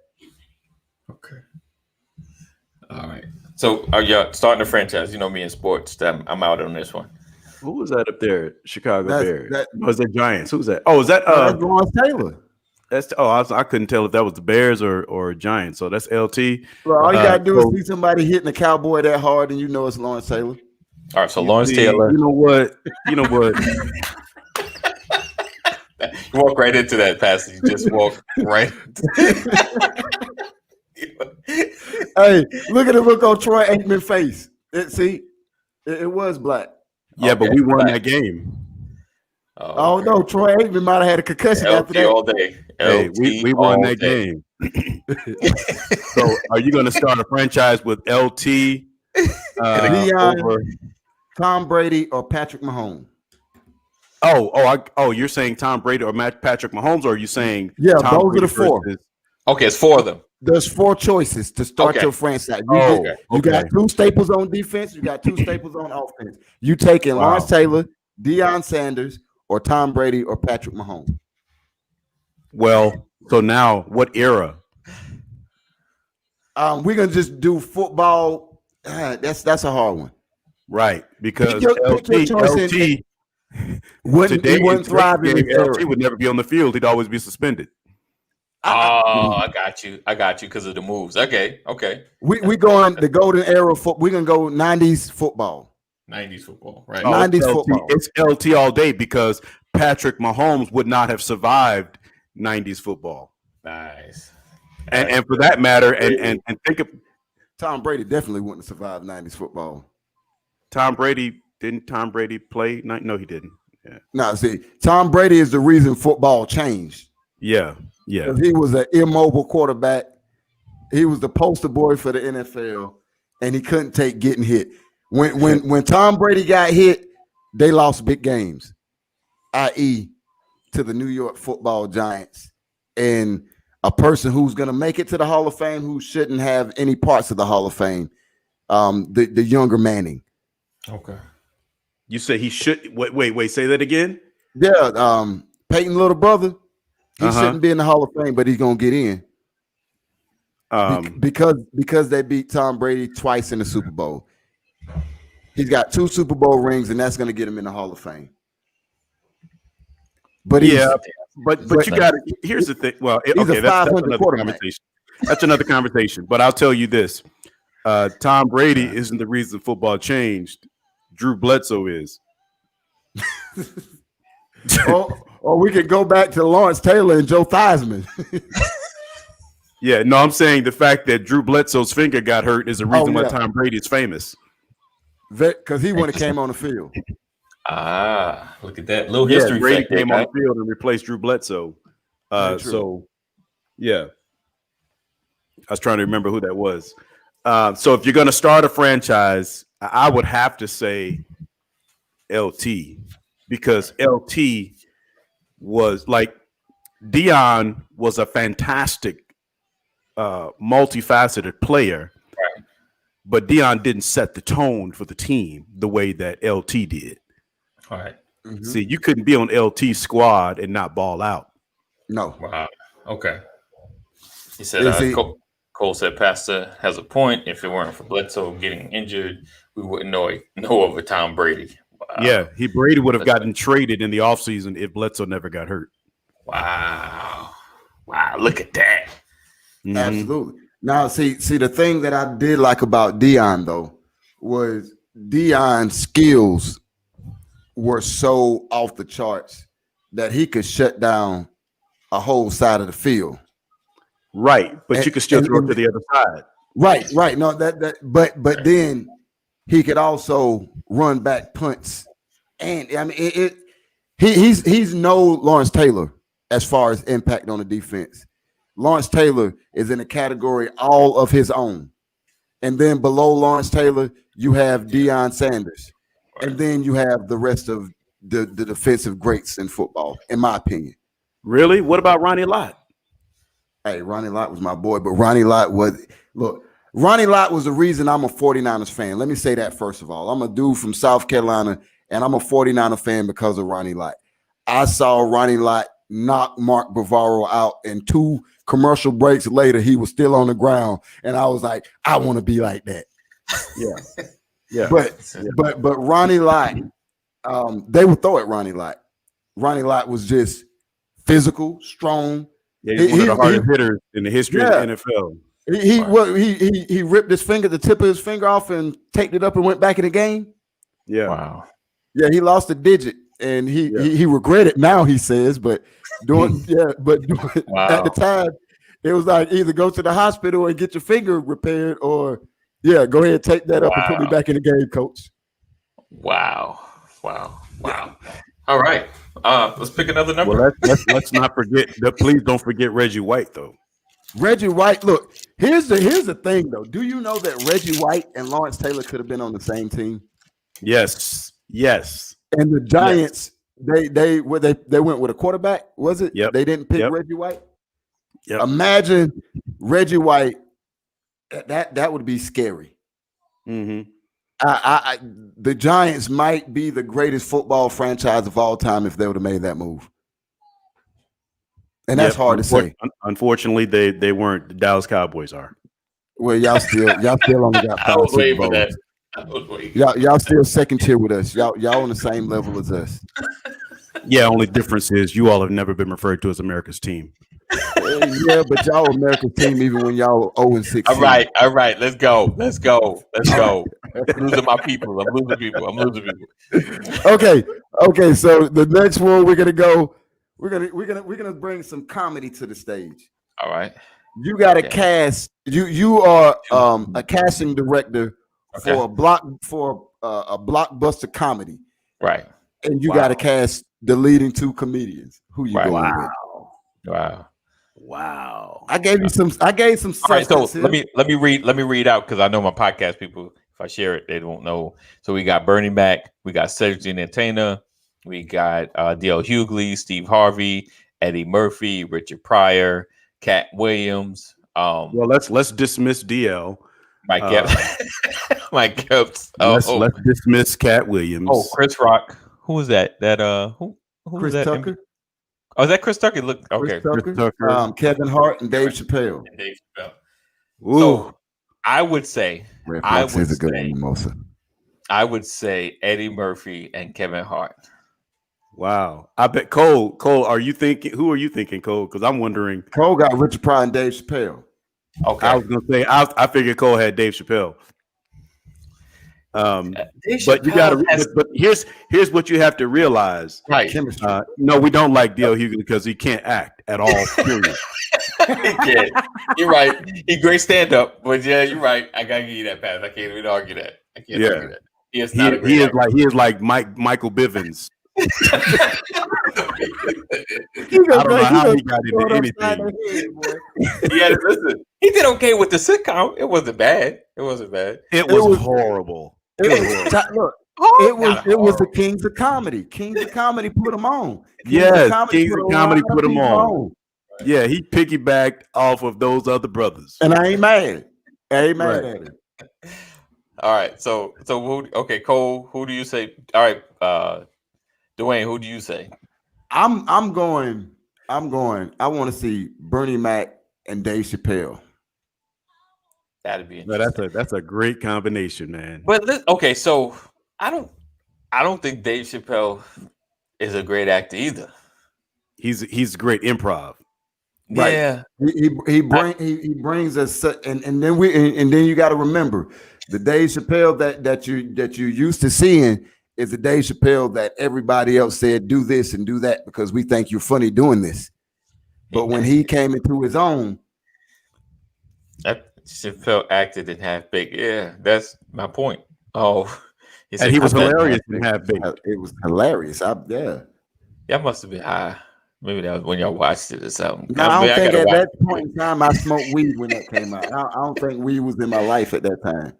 Okay. All right. So, y'all starting a franchise? You know me in sports. I'm out on this one. Who was that up there? Chicago Bears. Was that Giants? Who's that? Oh, is that that's Lawrence Taylor? That's I couldn't tell if that was the Bears or Giants. So that's LT. Well, all you gotta do is see somebody hitting a cowboy that hard, and you know it's Lawrence Taylor. All right. So Lawrence Taylor. You know what? You walk right into that, Pastor. You just walk right. Hey, look at the look on Troy Aikman's face. It was Black. Yeah, but we won that game. Oh no, Troy Aikman might have had a concussion after that. All day. Hey, we won that game. So, are you going to start a franchise with LT, Deion, Tom Brady, or Patrick Mahomes? You're saying Tom Brady or Patrick Mahomes, or are you saying Tom those Brady are the 4? Okay, it's 4 of them. There's 4 choices to start your franchise. You got 2 staples on defense. You got 2 staples on offense. You taking Lawrence Taylor, Deion Sanders, or Tom Brady or Patrick Mahomes? Well, so now what era? We're gonna just do football. That's a hard one, right? Because LT wouldn't thrive in this era. He would never be on the field. He'd always be suspended. I got you because of the moves. Okay. We going the golden era. We're gonna go 90s football. 90s football, right? 90s football. It's LT all day because Patrick Mahomes would not have survived 90s football. Nice. And for that matter, and think of Tom Brady definitely wouldn't have survived 90s football. Didn't Tom Brady play? No, he didn't. Yeah. No, see, Tom Brady is the reason football changed. Yeah. He was an immobile quarterback. He was the poster boy for the NFL, and he couldn't take getting hit. When Tom Brady got hit, they lost big games, i.e., to the New York Football Giants, and a person who's going to make it to the Hall of Fame who shouldn't have any parts of the Hall of Fame, the younger Manning. Okay. You say he should wait, say that again? Yeah, Peyton's little brother. He shouldn't be in the Hall of Fame, but he's gonna get in. Because they beat Tom Brady twice in the Super Bowl. He's got 2 Super Bowl rings, and that's gonna get him in the Hall of Fame. But you got to. Here's the thing. Well, that's another conversation. That's another conversation. But I'll tell you this: Tom Brady isn't the reason football changed. Drew Bledsoe is. Or we could go back to Lawrence Taylor and Joe Theismann. Yeah, no, I'm saying the fact that Drew Bledsoe's finger got hurt is the reason why Tom Brady is famous. Because he wouldn't have came on the field. Ah, look at that little history. Brady fact came on the field and replaced Drew Bledsoe. So, yeah, I was trying to remember who that was. So, if you're going to start a franchise, I would have to say LT, because LT was like Dion was a fantastic, multifaceted player. Right. But Dion didn't set the tone for the team the way that LT did. All right. Mm-hmm. See, you couldn't be on LT squad and not ball out. No. Wow. Okay. He said, Cole said, Pastor has a point. If it weren't for Bledsoe getting injured, we wouldn't know of a Tom Brady. Wow. Yeah, Brady would have gotten traded in the offseason if Bledsoe never got hurt. Wow. Wow. Look at that. Mm-hmm. Absolutely. Now, see, the thing that I did like about Dion, though, was Dion's skills were so off the charts that he could shut down a whole side of the field. Right, but you could still throw it to the other side. Right. No, but then he could also run back punts, and I mean, he's no Lawrence Taylor as far as impact on the defense. Lawrence Taylor is in a category all of his own. And then below Lawrence Taylor, you have Deion Sanders. And then you have the rest of the defensive greats in football, in my opinion. Really? What about Ronnie Lott? Hey, Ronnie Lott was my boy, but Ronnie Lott was the reason I'm a 49ers fan. Let me say that first of all. I'm a dude from South Carolina, and I'm a 49er fan because of Ronnie Lott. I saw Ronnie Lott knock Mark Bavaro out, and 2 commercial breaks later, he was still on the ground, and I was like, I want to be like that. Yeah. But Ronnie Lott, they would throw at Ronnie Lott. Ronnie Lott was just physical, strong. Yeah, he's one of the hardest hitters in the history of the NFL. He ripped his finger, the tip of his finger off, and taped it up and went back in the game. Yeah. Wow. Yeah, he lost a digit, and he regretted now, he says, but at the time, it was like either go to the hospital and get your finger repaired, or go ahead, take that up and put me back in the game, coach. Wow. All right. Let's pick another number. Well, let's not forget. Please don't forget Reggie White, though. Reggie White. Look, here's the thing, though. Do you know that Reggie White and Lawrence Taylor could have been on the same team? Yes. And the Giants, they went with a quarterback. Was it? Yep. They didn't pick Reggie White. Yep. Imagine Reggie White. That would be scary. Mm-hmm. The Giants might be the greatest football franchise of all time if they would have made that move. And that's hard to say. Unfortunately, they weren't. The Dallas Cowboys are. Well, y'all still only got 5 Super Bowls. Y'all still second tier with us. Y'all on the same level as us. Yeah, only difference is you all have never been referred to as America's team. Yeah, but y'all America's team even when y'all 0-6. All right. Let's go. I'm losing my people. I'm losing people. Okay. So the next one we're gonna go. We're gonna bring some comedy to the stage. All right. You got to cast. You are a casting director for a blockbuster comedy, right? And you got to cast the leading 2 comedians. Who you going with? Wow. I gave some. All right, so let me read out, because I know my podcast people, if I share it, they won't know. So we got Bernie Mac, we got Cedric Entertainer, we got D.L. Hughley, Steve Harvey, Eddie Murphy, Richard Pryor, Cat Williams. Well, let's dismiss DL. Mike Epps. Let's dismiss Cat Williams. Oh, Chris Rock. Who was that? Who Chris was that? Tucker. Oh, is that Chris Tucker? Look, okay. Chris Tucker. Kevin Hart and Dave Chappelle. Ooh. So I would say, I would say Eddie Murphy and Kevin Hart. Wow. I bet Cole, who are you thinking, Cole? Because I'm wondering. Cole got Richard Pryor and Dave Chappelle. Okay. I was gonna say I figured Cole had Dave Chappelle. But you gotta but here's what you have to realize. Right. Chemistry. No, we don't like D.L. Hughley because he can't act at all, period. He can't. You're right. He great stand up, but yeah, you're right. I gotta give you that pass. I can't even argue that. I can't argue that. He is not a great actor. He is like Michael Bivins. I don't know how he got into anything. Yeah, listen. He did okay with the sitcom. It wasn't bad. It wasn't bad. It was horrible. Look, it was the Kings of Comedy. Kings of Comedy put them on. Kings of Comedy put them on. Yeah, he piggybacked off of those other brothers. And I ain't mad. I ain't mad at him. All right. So okay, Cole, who do you say? All right, Dwayne, who do you say? I'm going. I want to see Bernie Mac and Dave Chappelle. That'd be that's a great combination, man. But okay, so I don't think Dave Chappelle is a great actor either. He's great improv. Right. Yeah. He brings us, and then you got to remember the Dave Chappelle that you used to seeing is the Dave Chappelle that everybody else said do this and do that because we think you're funny doing this. But when he came into his own, that Chappelle acted in Half Baked. Yeah, that's my point. Oh, and he was hilarious in Half Baked. It was hilarious. Y'all must have been high. Maybe that was when y'all watched it or something. No, I don't think at that point in time I smoked weed when that came out. I don't think weed was in my life at that time.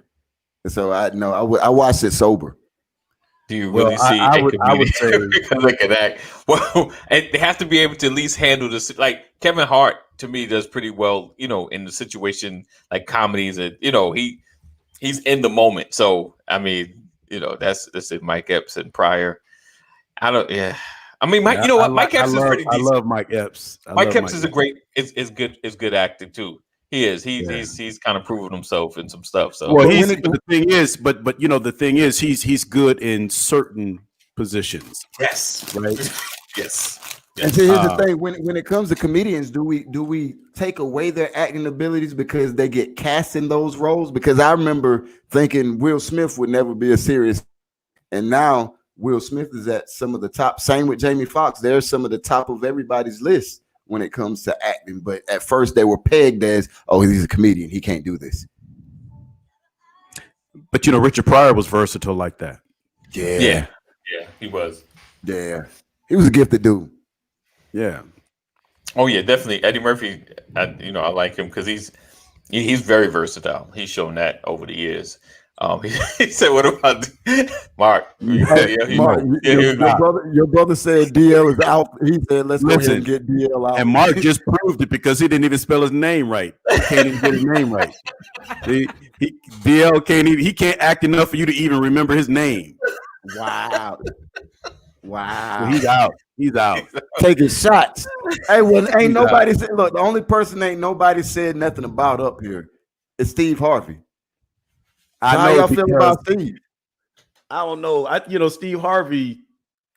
So I watched it sober. Do you really see? I would say look at that. Well, and they have to be able to at least handle this. Like Kevin Hart, to me, does pretty well. in the situation like comedies, and he's in the moment. So I mean, that's it. Mike Epps and Pryor. I don't. Yeah. I mean, Mike. Mike Epps is pretty decent. I love Mike Epps. Mike Epps is a great. Is good actor too. He is. He's kind of proven himself in some stuff. So the thing is, but the thing is, he's good in certain positions. Yes. Right. Yes. And so here's the thing: when it comes to comedians, do we take away their acting abilities because they get cast in those roles? Because I remember thinking Will Smith would never be a serious, and now Will Smith is at some of the top. Same with Jamie Foxx; they're some of the top of everybody's list when it comes to acting. But at first, they were pegged as, "Oh, he's a comedian; he can't do this." But Richard Pryor was versatile like that. Yeah, he was. Yeah, he was a gifted dude. Yeah. Oh yeah, definitely. Eddie Murphy, I like him because he's very versatile. He's shown that over the years. He said, "What about Mark?" Your brother said DL is out. He said, "Let's go ahead and get DL out." And Mark just proved it because he didn't even spell his name right. He can't even get his name right. DL can't even. He can't act enough for you to even remember his name. Wow. So he's out. He's out. Taking shots. Hey, ain't nobody said. Look, the only person ain't nobody said nothing about up here is Steve Harvey. How y'all feel about Steve? I don't know. Steve Harvey.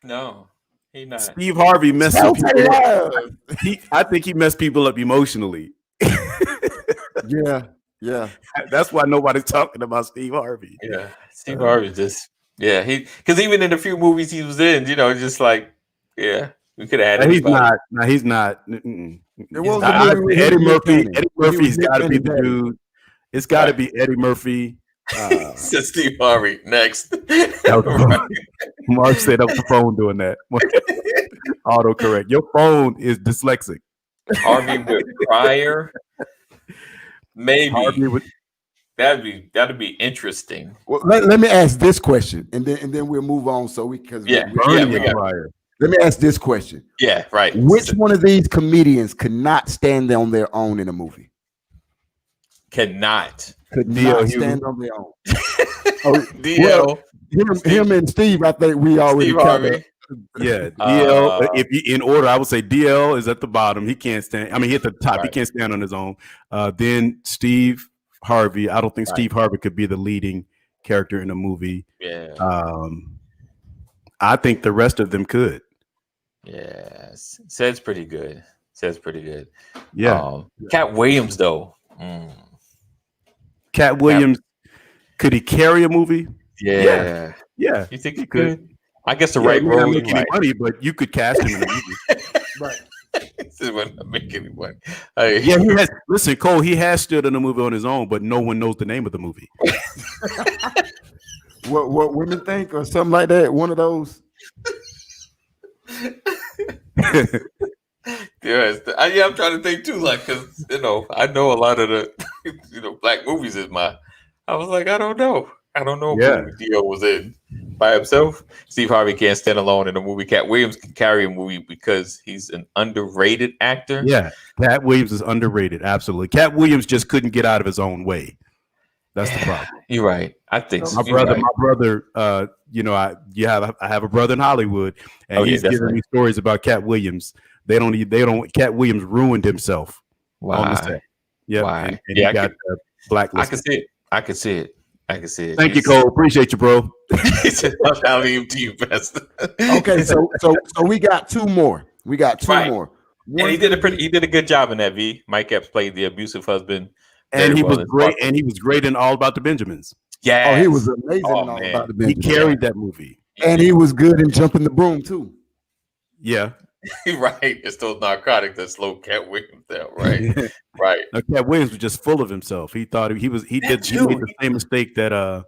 No, he not. Steve Harvey messed people up. I think he messed people up emotionally. Yeah. That's why nobody's talking about Steve Harvey. Yeah, Steve Harvey just because even in the few movies he was in, just like we could have had. He's not. No, he's not. Eddie Murphy. Eddie Murphy's got to be the dude. It's got to be Eddie Murphy. Said Steve Harvey next. Mark said up the phone doing that. Autocorrect. Your phone is dyslexic. Harvey with Pryor. Maybe Harvey with. That'd be interesting. Well, let me ask this question, and then we'll move on. Let me ask this question. Yeah, right. Which one of these comedians could not stand on their own in a movie? Could not stand on their own. DL, him and Steve. I think we already covered. Yeah, DL. If you in order, I would say DL is at the bottom. He can't stand. I mean, he at the top. Right. He can't stand on his own. Then Steve Harvey. I don't think Steve Harvey could be the leading character in a movie. Yeah. I think the rest of them could. Yeah, Said's pretty good. Yeah. Cat Williams though. Cat Williams, could he carry a movie? Yeah. You think he could? I guess the right role. Make any money, but you could cast him in a movie. Right. It wouldn't make any money. Yeah, he has. Listen, Cole, he has stood in a movie on his own, but no one knows the name of the movie. What women think or something like that. One of those. Yeah, I'm trying to think too, like, because I know a lot of the black movies is my. I was like, I don't know Yeah. who Dio was in by himself. Steve Harvey can't stand alone in a movie. Cat Williams can carry a movie because he's an underrated actor. Yeah, Cat Williams is underrated. Absolutely, Cat Williams just couldn't get out of his own way. That's the problem. You're right. I think so. My brother. I have a brother in Hollywood, and he's giving me stories about Cat Williams. Cat Williams ruined himself on the set. Yeah, and he got blacklisted. I can see it. Thank you, Cole. Appreciate you, bro. I'll leave to you, best. Okay, so we got two more. More. And he did a good job in that. Mike Epps played the abusive husband, and he was great. And he was great in All About the Benjamins. Yeah, he was amazing in All About the Benjamins. He carried that movie, and he was good in Jumping the Broom too. Yeah. Right. It's those narcotics that slow Cat Williams down. Right. Right. No, Cat Williams was just full of himself. He thought he made the same mistake that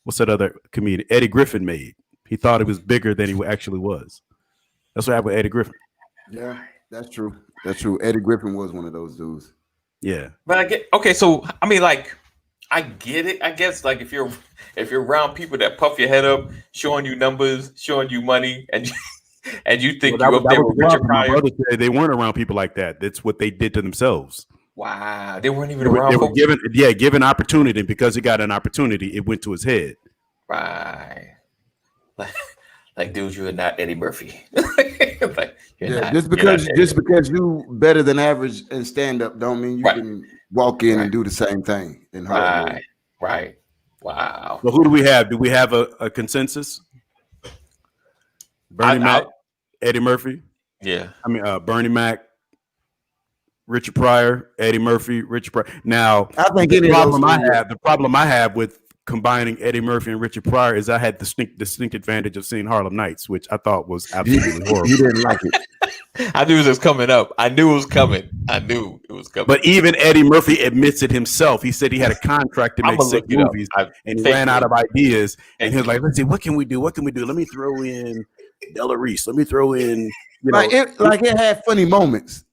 what's that other comedian, Eddie Griffin, made. He thought he was bigger than he actually was. That's what happened with Eddie Griffin. Yeah, that's true. Eddie Griffin was one of those dudes. Yeah. But so I mean, like, I get it. I guess, like, if you're around people that puff your head up, showing you numbers, showing you money, and you think you're up there with Richard Pryor. My brother said they weren't around people like that. That's what they did to themselves. Wow, they weren't even around. They were given opportunity, and because he got an opportunity, it went to his head. Right. Like, dude, you're not Eddie Murphy. Just because you better than average in stand up don't mean you can walk in and do the same thing in Hollywood. Right. Wow. Well, who do we have? Do we have a consensus? Bernie Mac, Eddie Murphy. Yeah. I mean, Bernie Mac, Richard Pryor, Eddie Murphy, Richard Pryor. Now, I think the problem I have with combining Eddie Murphy and Richard Pryor is I had the distinct advantage of seeing Harlem Nights, which I thought was absolutely horrible. You didn't like it. I knew it was coming up. I knew it was coming. But even Eddie Murphy admits it himself. He said he had a contract to make 6 movies, and he ran out of ideas. And he was like, "Let's see, what can we do? Let me throw in Della Reese. Let me throw in, it had funny moments.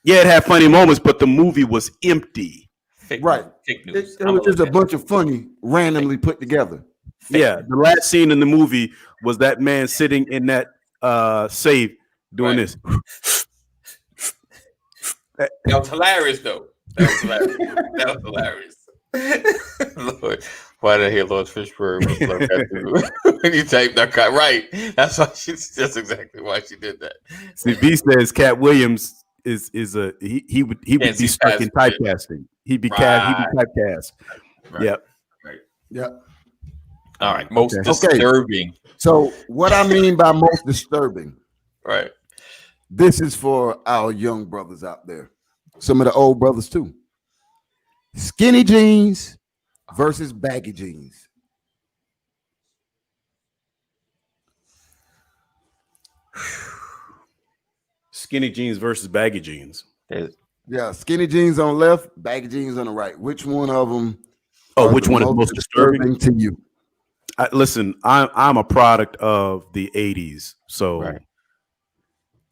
Yeah, it had funny moments, but the movie was empty. It was just a bunch of funny, randomly put together. Yeah, the last scene in the movie was that man sitting in that safe doing this. That was hilarious, though. That was hilarious. Lord, why did I hear Lord Fishburne when you typed that? Right. That's exactly why she did that. See, B says Cat Williams he would be stuck in typecasting. He'd be typecast. Right. Yep. Right. Yep. All right. Most disturbing. So what I mean by most disturbing, right? This is for our young brothers out there. Some of the old brothers too. Skinny jeans versus baggy jeans. Skinny jeans versus baggy jeans. Yeah, skinny jeans on the left, baggy jeans on the right. Which one of them? Which one is most disturbing to you? Listen, I'm a product of the 80s, so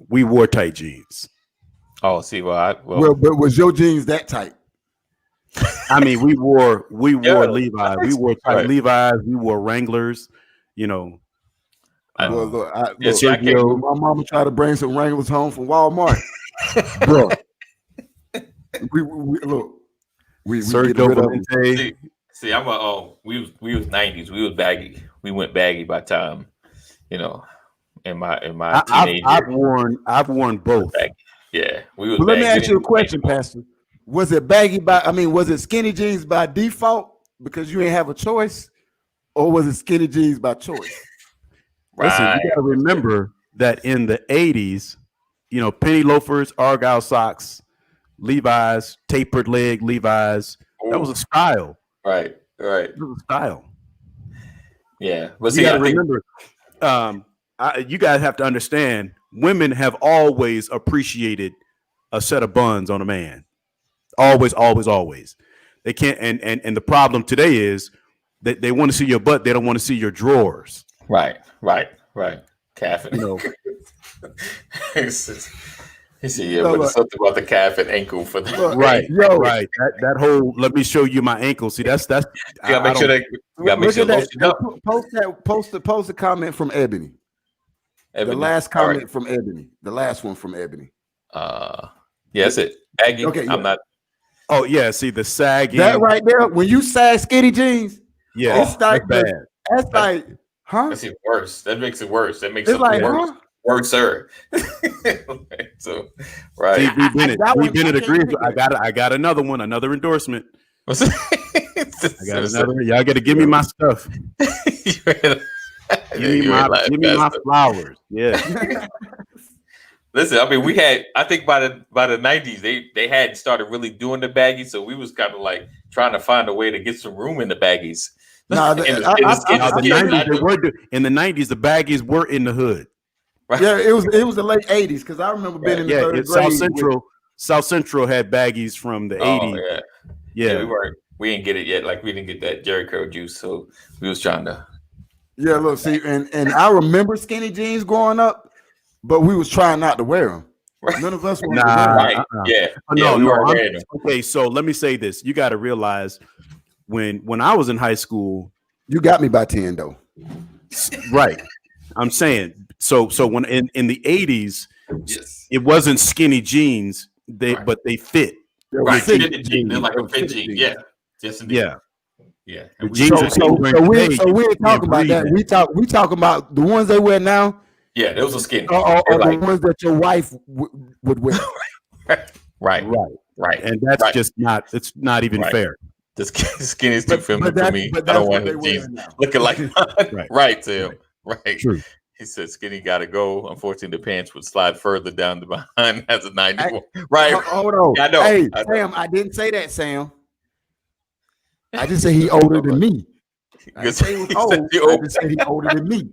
we wore tight jeans. Oh, see, but was your jeans that tight? I mean, we wore Levi's, we wore tight Levi's, we wore Wranglers, Sergio, my mama tried to bring some Wranglers home from Walmart, bro. We Sergio Valente. See, we was 90s. We was baggy. We went baggy by time, in my teenage years. I've worn both. Baggy. Yeah, we was. But let me ask you a question, Pastor. Was it baggy was it skinny jeans by default because you ain't have a choice, or was it skinny jeans by choice? Right. Listen, you got to remember that in the 80s, penny loafers, Argyle socks, Levi's, tapered leg Levi's. Ooh. That was a style. Right. It was a style. Yeah. But you got to remember, you guys have to understand, women have always appreciated a set of buns on a man. Always, always, always. They can't. And the problem today is that they want to see your butt. They don't want to see your drawers. Right. Calf. You know. He said, yeah, but it's something about the calf and ankle for the right. That whole let me show you my ankle. See, that's you gotta make sure post a comment from Ebony. The last comment from Ebony. The last one from Ebony. That's it. Aggie. Okay, I'm not. Oh yeah, see the sagging. That right there. When you sag skinny jeans, yeah, it's like bad. That's like, huh? That's even worse. That makes it worse. That makes it like worse. Huh? Worse, sir. So, right. See, we Bennett agrees. I got another one, another endorsement. I got another. Y'all got to give me my stuff. Give me my flowers. Yeah. Listen, I mean, we had. I think by the 90s, they hadn't started really doing the baggies, so we was kind of like trying to find a way to get some room in the baggies. In the 90s, the baggies were in the hood. Right. Yeah, it was the late 80s because I remember being in the third grade. South Central had baggies from the 80s. Yeah, we didn't get it yet. Like we didn't get that Jerry curl juice, so we was trying to. Yeah, look, see, and I remember skinny jeans growing up, but we was trying not to wear them. Right. None of us were right. Yeah. No, okay, so let me say this: you got to realize when I was in high school, you got me by 10 though. Right. I'm saying so when in the 80s, yes, it wasn't skinny jeans, but they fit. Right, fitted jeans. They're like a fit jean. Yeah. Yes, indeed. Yeah. The jeans so we ain't talking about that. We talking about the ones they wear now. Yeah, those are skinny. Or the ones that your wife would wear. Right. And that's just not. It's not even fair. The skinny is too feminine for me. I don't want his jeans looking like mine. Right, Tim. Right. True. He said skinny got to go. Unfortunately, the pants would slide further down the behind as a 91. Right. Hold on. I know. Hey, Sam, I didn't say that, Sam. I just said he older than me. I just said he older than me.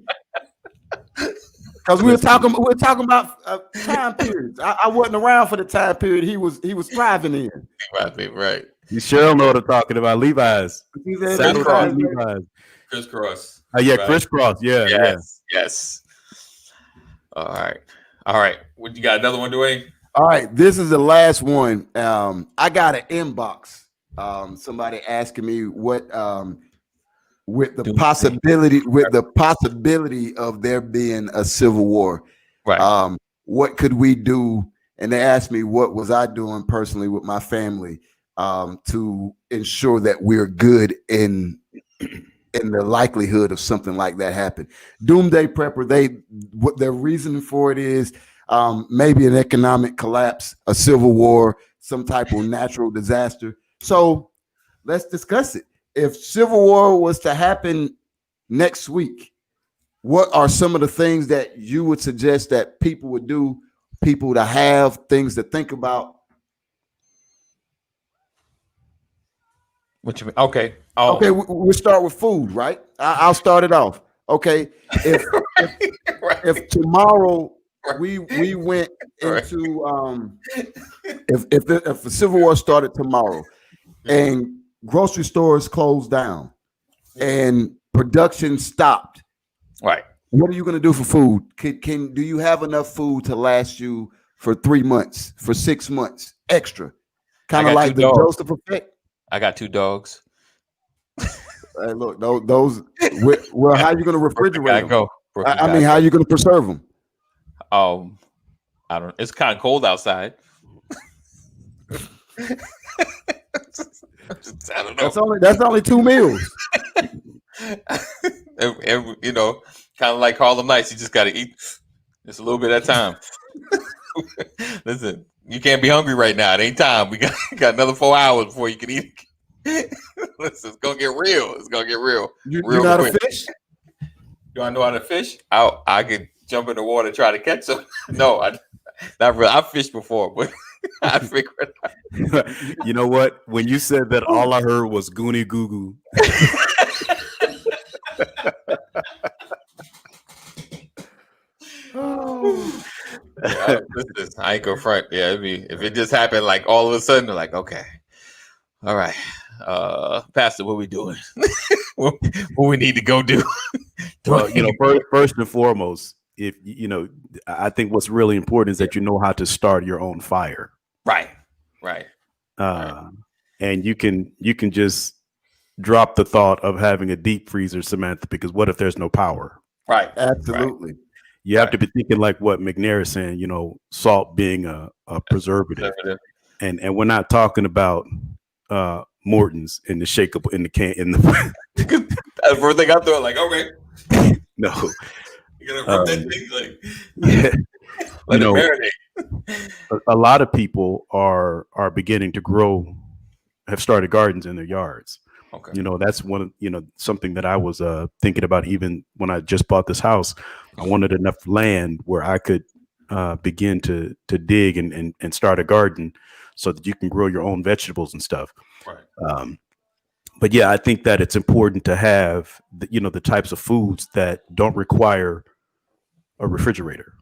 Because we were talking about time periods. I wasn't around for the time period he was thriving in. Right. You sure know what I'm talking about. Levi's. Levi's. Crisscross. Crisscross. Yeah. Yes. All right. What you got? Another one, Dwayne? All right. This is the last one. I got an inbox. Somebody asking me what with the possibility of there being a civil war. Right. What could we do? And they asked me what was I doing personally with my family to ensure that we're good in the likelihood of something like that happen. Doomsday prepper, what their reason for it is maybe an economic collapse, a civil war, some type of natural disaster. So let's discuss it. If civil war was to happen next week, what are some of the things that you would suggest that people would do, people to have, things to think about? What you mean? Okay. Okay, we'll start with food, right? I'll start it off. Okay. If tomorrow we went into if the civil war started tomorrow and grocery stores closed down and production stopped, right? What are you going to do for food? Do you have enough food to last you for 3 months, for 6 months extra? Kind of like the Joseph effect. I got 2 dogs. Hey, look, those. Well, how are you going to refrigerate them? I mean, how are you going to preserve them? I don't. It's kind of cold outside. I don't know. That's only 2 meals. and kind of like Harlem Nights. You just got to eat just a little bit at a time. Listen, you can't be hungry right now. It ain't time. We got another 4 hours before you can eat. Listen, it's gonna get real. You know how to fish? Do I know how to fish? I could jump in the water and try to catch them. No, not really. I've fished before, but I figured. You know what? When you said that, all I heard was Goonie Goo Goo. Yeah, I ain't gonna front. Yeah, if it just happened like all of a sudden, they're like, okay, all right, Pastor, what we doing? what we need to go do? Well, first and foremost, if I think what's really important is that you know how to start your own fire. Right. And you can just drop the thought of having a deep freezer, Samantha, because what if there's no power? Right. Absolutely. Right. You have to be thinking like what McNair is saying, salt being a preservative. And we're not talking about Morton's in the shakeable in the can in the That's the first thing I thought, like, okay. No. You're gonna rub that thing marinate. A lot of people are beginning to have started gardens in their yards. Okay. That's something that I was thinking about even when I just bought this house. I wanted enough land where I could begin to dig and start a garden so that you can grow your own vegetables and stuff. Right. But yeah, I think that it's important to have the types of foods that don't require a refrigerator.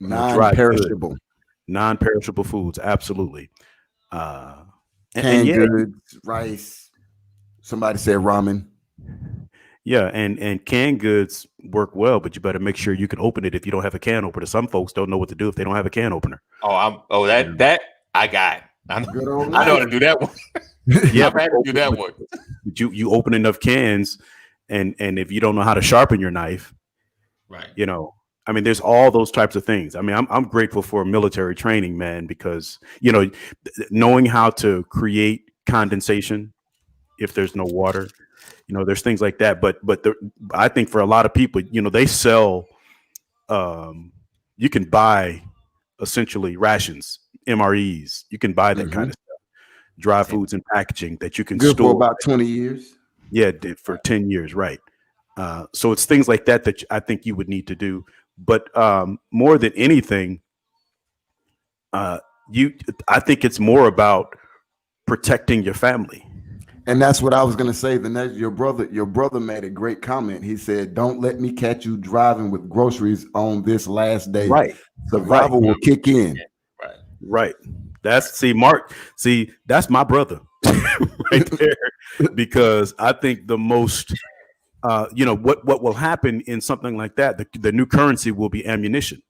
Non-perishable foods, absolutely. Canned goods, rice. Somebody said ramen. Yeah, and canned goods work well, but you better make sure you can open it if you don't have a can opener. Some folks don't know what to do if they don't have a can opener. That I got. I know how to do that one. Yeah, I've had to do that one. But you open enough cans, and if you don't know how to sharpen your knife, right? There's all those types of things. I'm grateful for military training, man, because knowing how to create condensation if there's no water, there's things like that. But I think for a lot of people, they sell. You can buy essentially rations, MREs. You can buy that kind of stuff. Dry foods and packaging that you can store for about 20 years. Yeah, for 10 years, right? So it's things like that I think you would need to do. But more than anything, I think it's more about protecting your family. And that's what I was going to say. Your brother made a great comment. He said, "Don't let me catch you driving with groceries on this last day." Right. Survival will kick in. Right. That's my brother right there, because I think the most, what will happen in something like that, the new currency will be ammunition.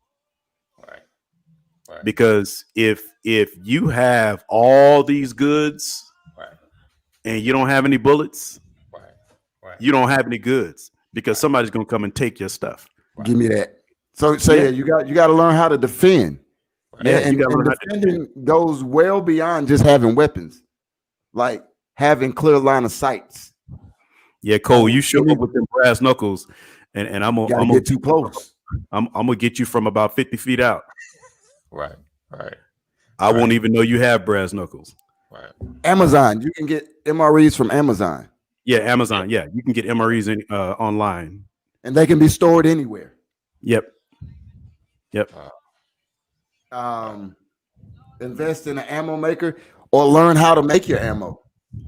Right. Because if you have all these goods and you don't have any bullets, you don't have any goods, because somebody's going to come and take your stuff. Give me that. So yeah, you got to learn how to defend. Yeah, and defending goes well beyond just having weapons, like having clear line of sights. Yeah, Cole, you show up with them brass knuckles, and I'm gonna get too close. I'm gonna get you from about 50 feet out. Right. I won't even know you have brass knuckles. Right. Amazon, you can get MREs from Amazon. Yeah, Amazon. Yeah, you can get MREs online, and they can be stored anywhere. Yep. Invest in an ammo maker or learn how to make your ammo.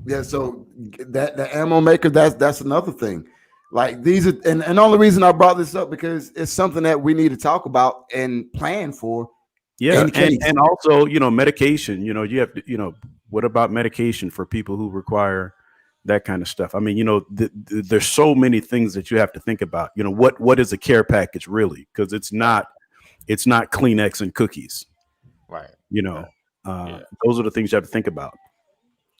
Yeah, so the ammo maker, that's another thing. Like these are, and the only reason I brought this up because it's something that we need to talk about and plan for. Yeah, and also, medication. You have to, what about medication for people who require that kind of stuff? There's so many things that you have to think about. What is a care package really? Because it's not Kleenex and cookies. Right. Those are the things you have to think about.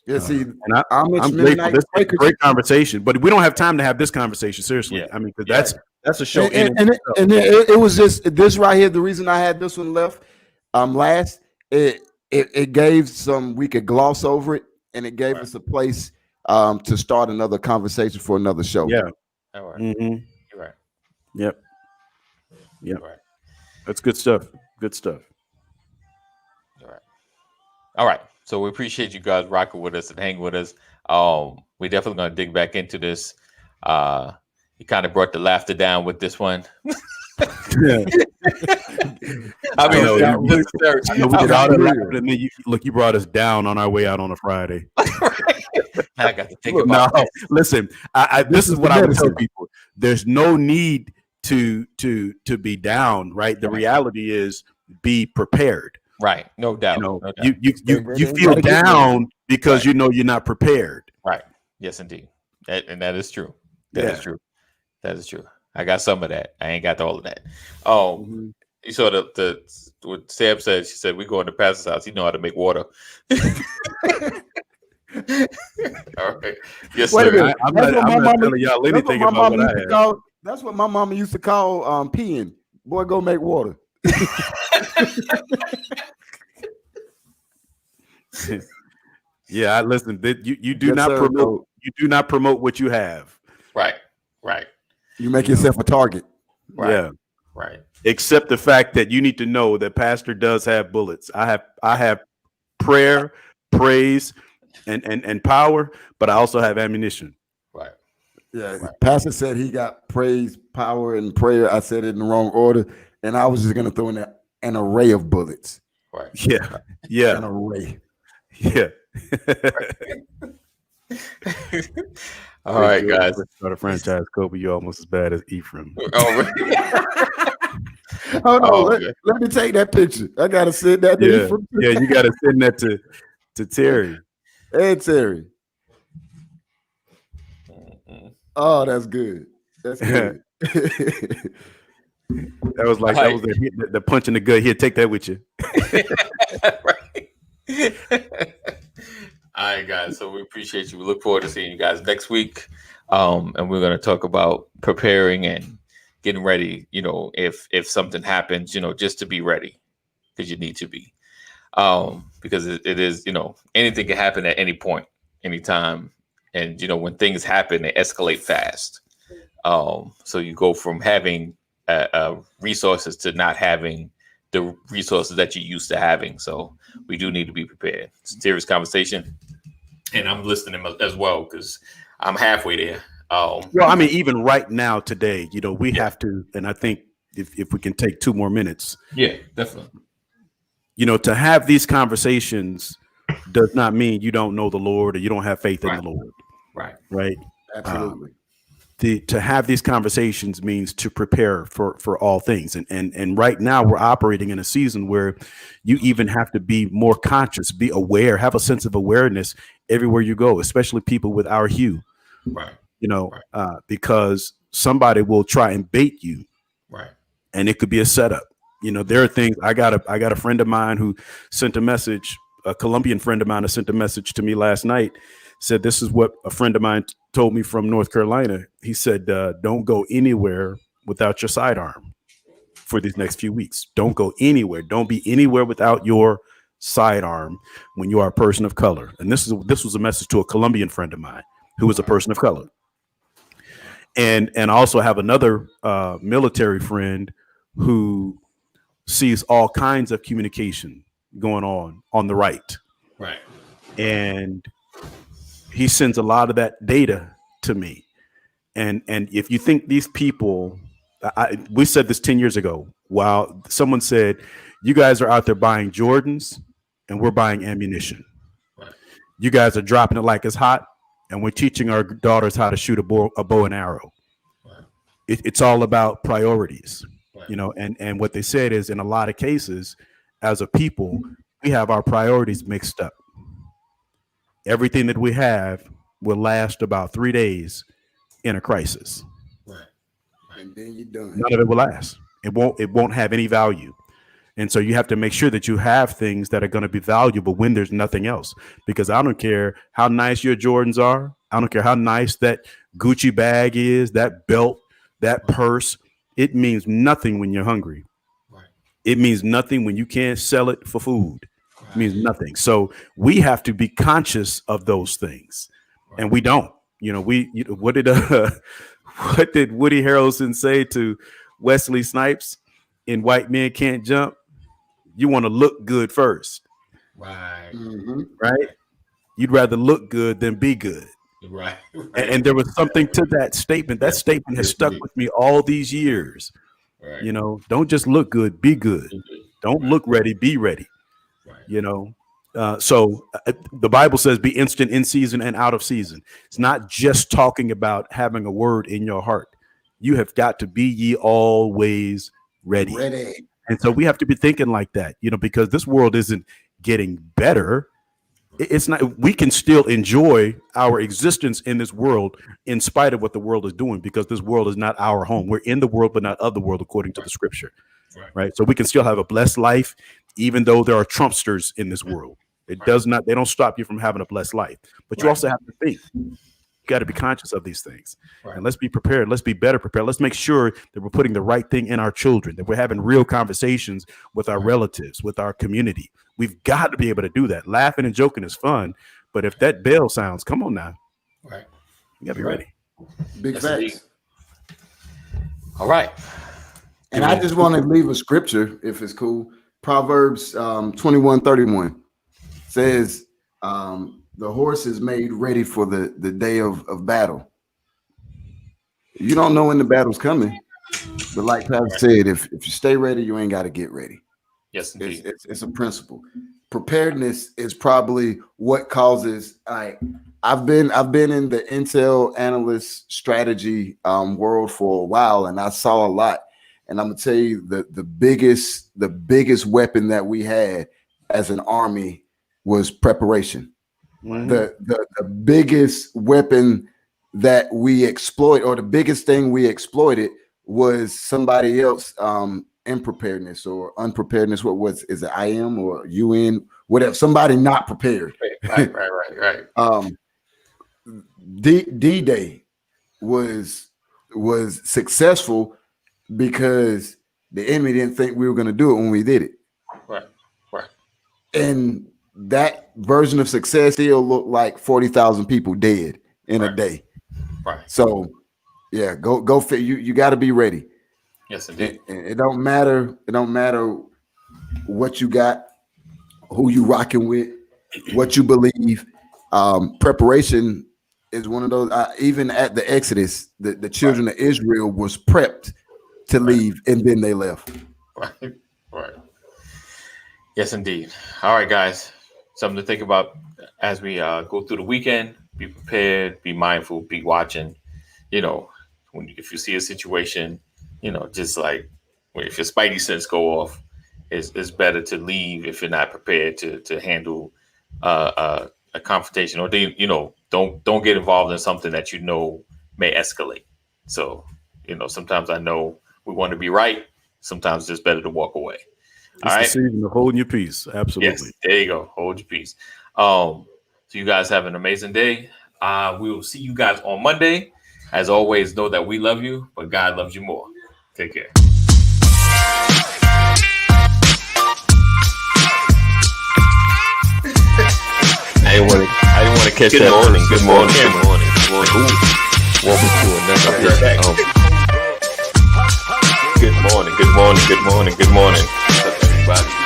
Yeah, see, and I'm grateful. This is a great conversation, but we don't have time to have this conversation. Seriously, because that's a show. It was just this right here. The reason I had this one left last, it gave some, we could gloss over it, and it gave us a place to start another conversation for another show. Yeah. All right. Mm-hmm. You're right. Yep. Right. That's good stuff. Good stuff. All right. So we appreciate you guys rocking with us and hanging with us. We're definitely going to dig back into this. You kind of brought the laughter down with this one. Yeah. You brought us down on our way out on a Friday. I got to think about this. Listen, this is what I would tell people. There's no need to be down, right? The reality is be prepared. Right. No doubt. You know, no doubt. you feel down because you know you're not prepared. Right. Yes, indeed. And that is true. That is true. That is true. I got some of that. I ain't got all of that. You saw the what Sam said. She said, we go into Pastor's house. He know how to make water. All right. Yes, sir. I'm not telling y'all anything about what I have. That's what my mama used to call peeing. Boy, go make water. Yeah, I listen. You do not promote. You do not promote what you have. Right. Right. You make yourself a target. Right. Yeah. Right. Except the fact that you need to know that Pastor does have bullets. I have prayer, praise, and power, but I also have ammunition. Right. Yeah. Right. Pastor said he got praise, power, and prayer. I said it in the wrong order, and I was just gonna throw in an array of bullets. Right. Yeah. Yeah. An array. Yeah. All right, guys. Start a franchise, Kobe. You're almost as bad as Ephraim. Hold on, let me take that picture. I gotta send that to Ephraim. Yeah, you gotta send that to Terry. Hey, Terry. Oh, that's good. That's good. That was like that was the punch in the gut. Here, take that with you. Right. All right, guys. So we appreciate you. We look forward to seeing you guys next week. And we're going to talk about preparing and getting ready. You know, if something happens, you know, just to be ready, because you need to be. Because it is, you know, anything can happen at any point, anytime. And, you know, when things happen, they escalate fast. So you go from having resources to not having the resources that you used to having. So we do need to be prepared. It's a serious conversation. And I'm listening as well because I'm halfway there. Well, I mean, even right now today, you know, we have to, and I think if we can take 2 more minutes. Yeah, definitely. You know, to have these conversations does not mean you don't know the Lord or you don't have faith in the Lord. Right. Right. Absolutely. To have these conversations means to prepare for all things. And right now we're operating in a season where you even have to be more conscious, be aware, have a sense of awareness everywhere you go, especially people with our hue. Right. You know, because somebody will try and bait you. Right. And it could be a setup. You know, there are things I got a friend of mine who sent a message, a Colombian friend of mine who sent a message to me last night, said, this is what a friend of mine told me from North Carolina. He said, don't go anywhere without your sidearm for these next few weeks. Don't go anywhere. Don't be anywhere without your sidearm when you are a person of color. And this was a message to a Colombian friend of mine who was a person of color. And I also have another military friend who sees all kinds of communication going on the right. Right. And he sends a lot of that data to me. And if you think these people, we said this 10 years ago, while someone said, you guys are out there buying Jordans and we're buying ammunition. Right. You guys are dropping it like it's hot and we're teaching our daughters how to shoot a bow and arrow. Right. It's all about priorities, Right. you know, and what they said is in a lot of cases, as a people, we have our priorities mixed up. Everything that we have will last about 3 days in a crisis. Right. And then you're done. None of it will last. It won't have any value. And so you have to make sure that you have things that are going to be valuable when there's nothing else. Because I don't care how nice your Jordans are. I don't care how nice that Gucci bag is, that belt, that purse. It means nothing when you're hungry. Right. It means nothing when you can't sell it for food. It means nothing. So we have to be conscious of those things. Right. And we don't. You know, what did Woody Harrelson say to Wesley Snipes in White Men Can't Jump? You want to look good first. Right. Mm-hmm. Right. You'd rather look good than be good. Right. And there was something to that statement. That statement has stuck with me all these years. Right. You know, don't just look good, be good. Don't look ready, be ready. Right. You know, so the Bible says be instant in season and out of season. It's not just talking about having a word in your heart. You have got to be ye always ready. And so we have to be thinking like that, because this world isn't getting better. It's not. We can still enjoy our existence in this world in spite of what the world is doing, because this world is not our home. We're in the world, but not of the world, according to the scripture. Right. So we can still have a blessed life, even though there are Trumpsters in this world. It does not. They don't stop you from having a blessed life. But you also have to think. You got to be conscious of these things. And let's be prepared. Let's be better prepared. Let's make sure that we're putting the right thing in our children, that we're having real conversations with our relatives, with our community. We've got to be able to do that. Laughing and joking is fun, but if that bell sounds, come on now. Right. You got to be ready. Big facts. All right. And I just want to leave a scripture, if it's cool. Proverbs 21:31 says, the horse is made ready for the day of battle. You don't know when the battle's coming, but like Pastor said, if you stay ready, you ain't got to get ready. Yes, indeed. It's a principle. Preparedness is probably what causes. I've been in the intel analyst strategy world for a while, and I saw a lot. And I'm gonna tell you the biggest weapon that we had as an army was preparation. Mm-hmm. The biggest weapon that we exploit, or the biggest thing we exploited, was somebody else unpreparedness or unpreparedness. Is it IM or UN, whatever, somebody not prepared. Right. D-Day was successful because the enemy didn't think we were going to do it when we did it. Right. And that version of success still looked like 40,000 people dead in a day. Right. So yeah, go fit. You got to be ready. Yes, indeed. It don't matter. It don't matter what you got, who you rocking with, what you believe. Preparation is one of those. Even at the Exodus, the children of Israel was prepped to leave, and then they left. Right. Yes, indeed. All right, guys. Something to think about as we go through the weekend. Be prepared. Be mindful. Be watching. If you see a situation, just like if your spidey sense go off, it's better to leave if you're not prepared to handle a confrontation, or don't get involved in something that may escalate. So sometimes I know we want to be right. Sometimes it's just better to walk away. It's the season of holding your peace. Absolutely. Yes, there you go. Hold your peace. So you guys have an amazing day. We will see you guys on Monday. As always, know that we love you, but God loves you more. Take care. I didn't want to catch that. Good morning. Welcome to another. Good morning. Everybody.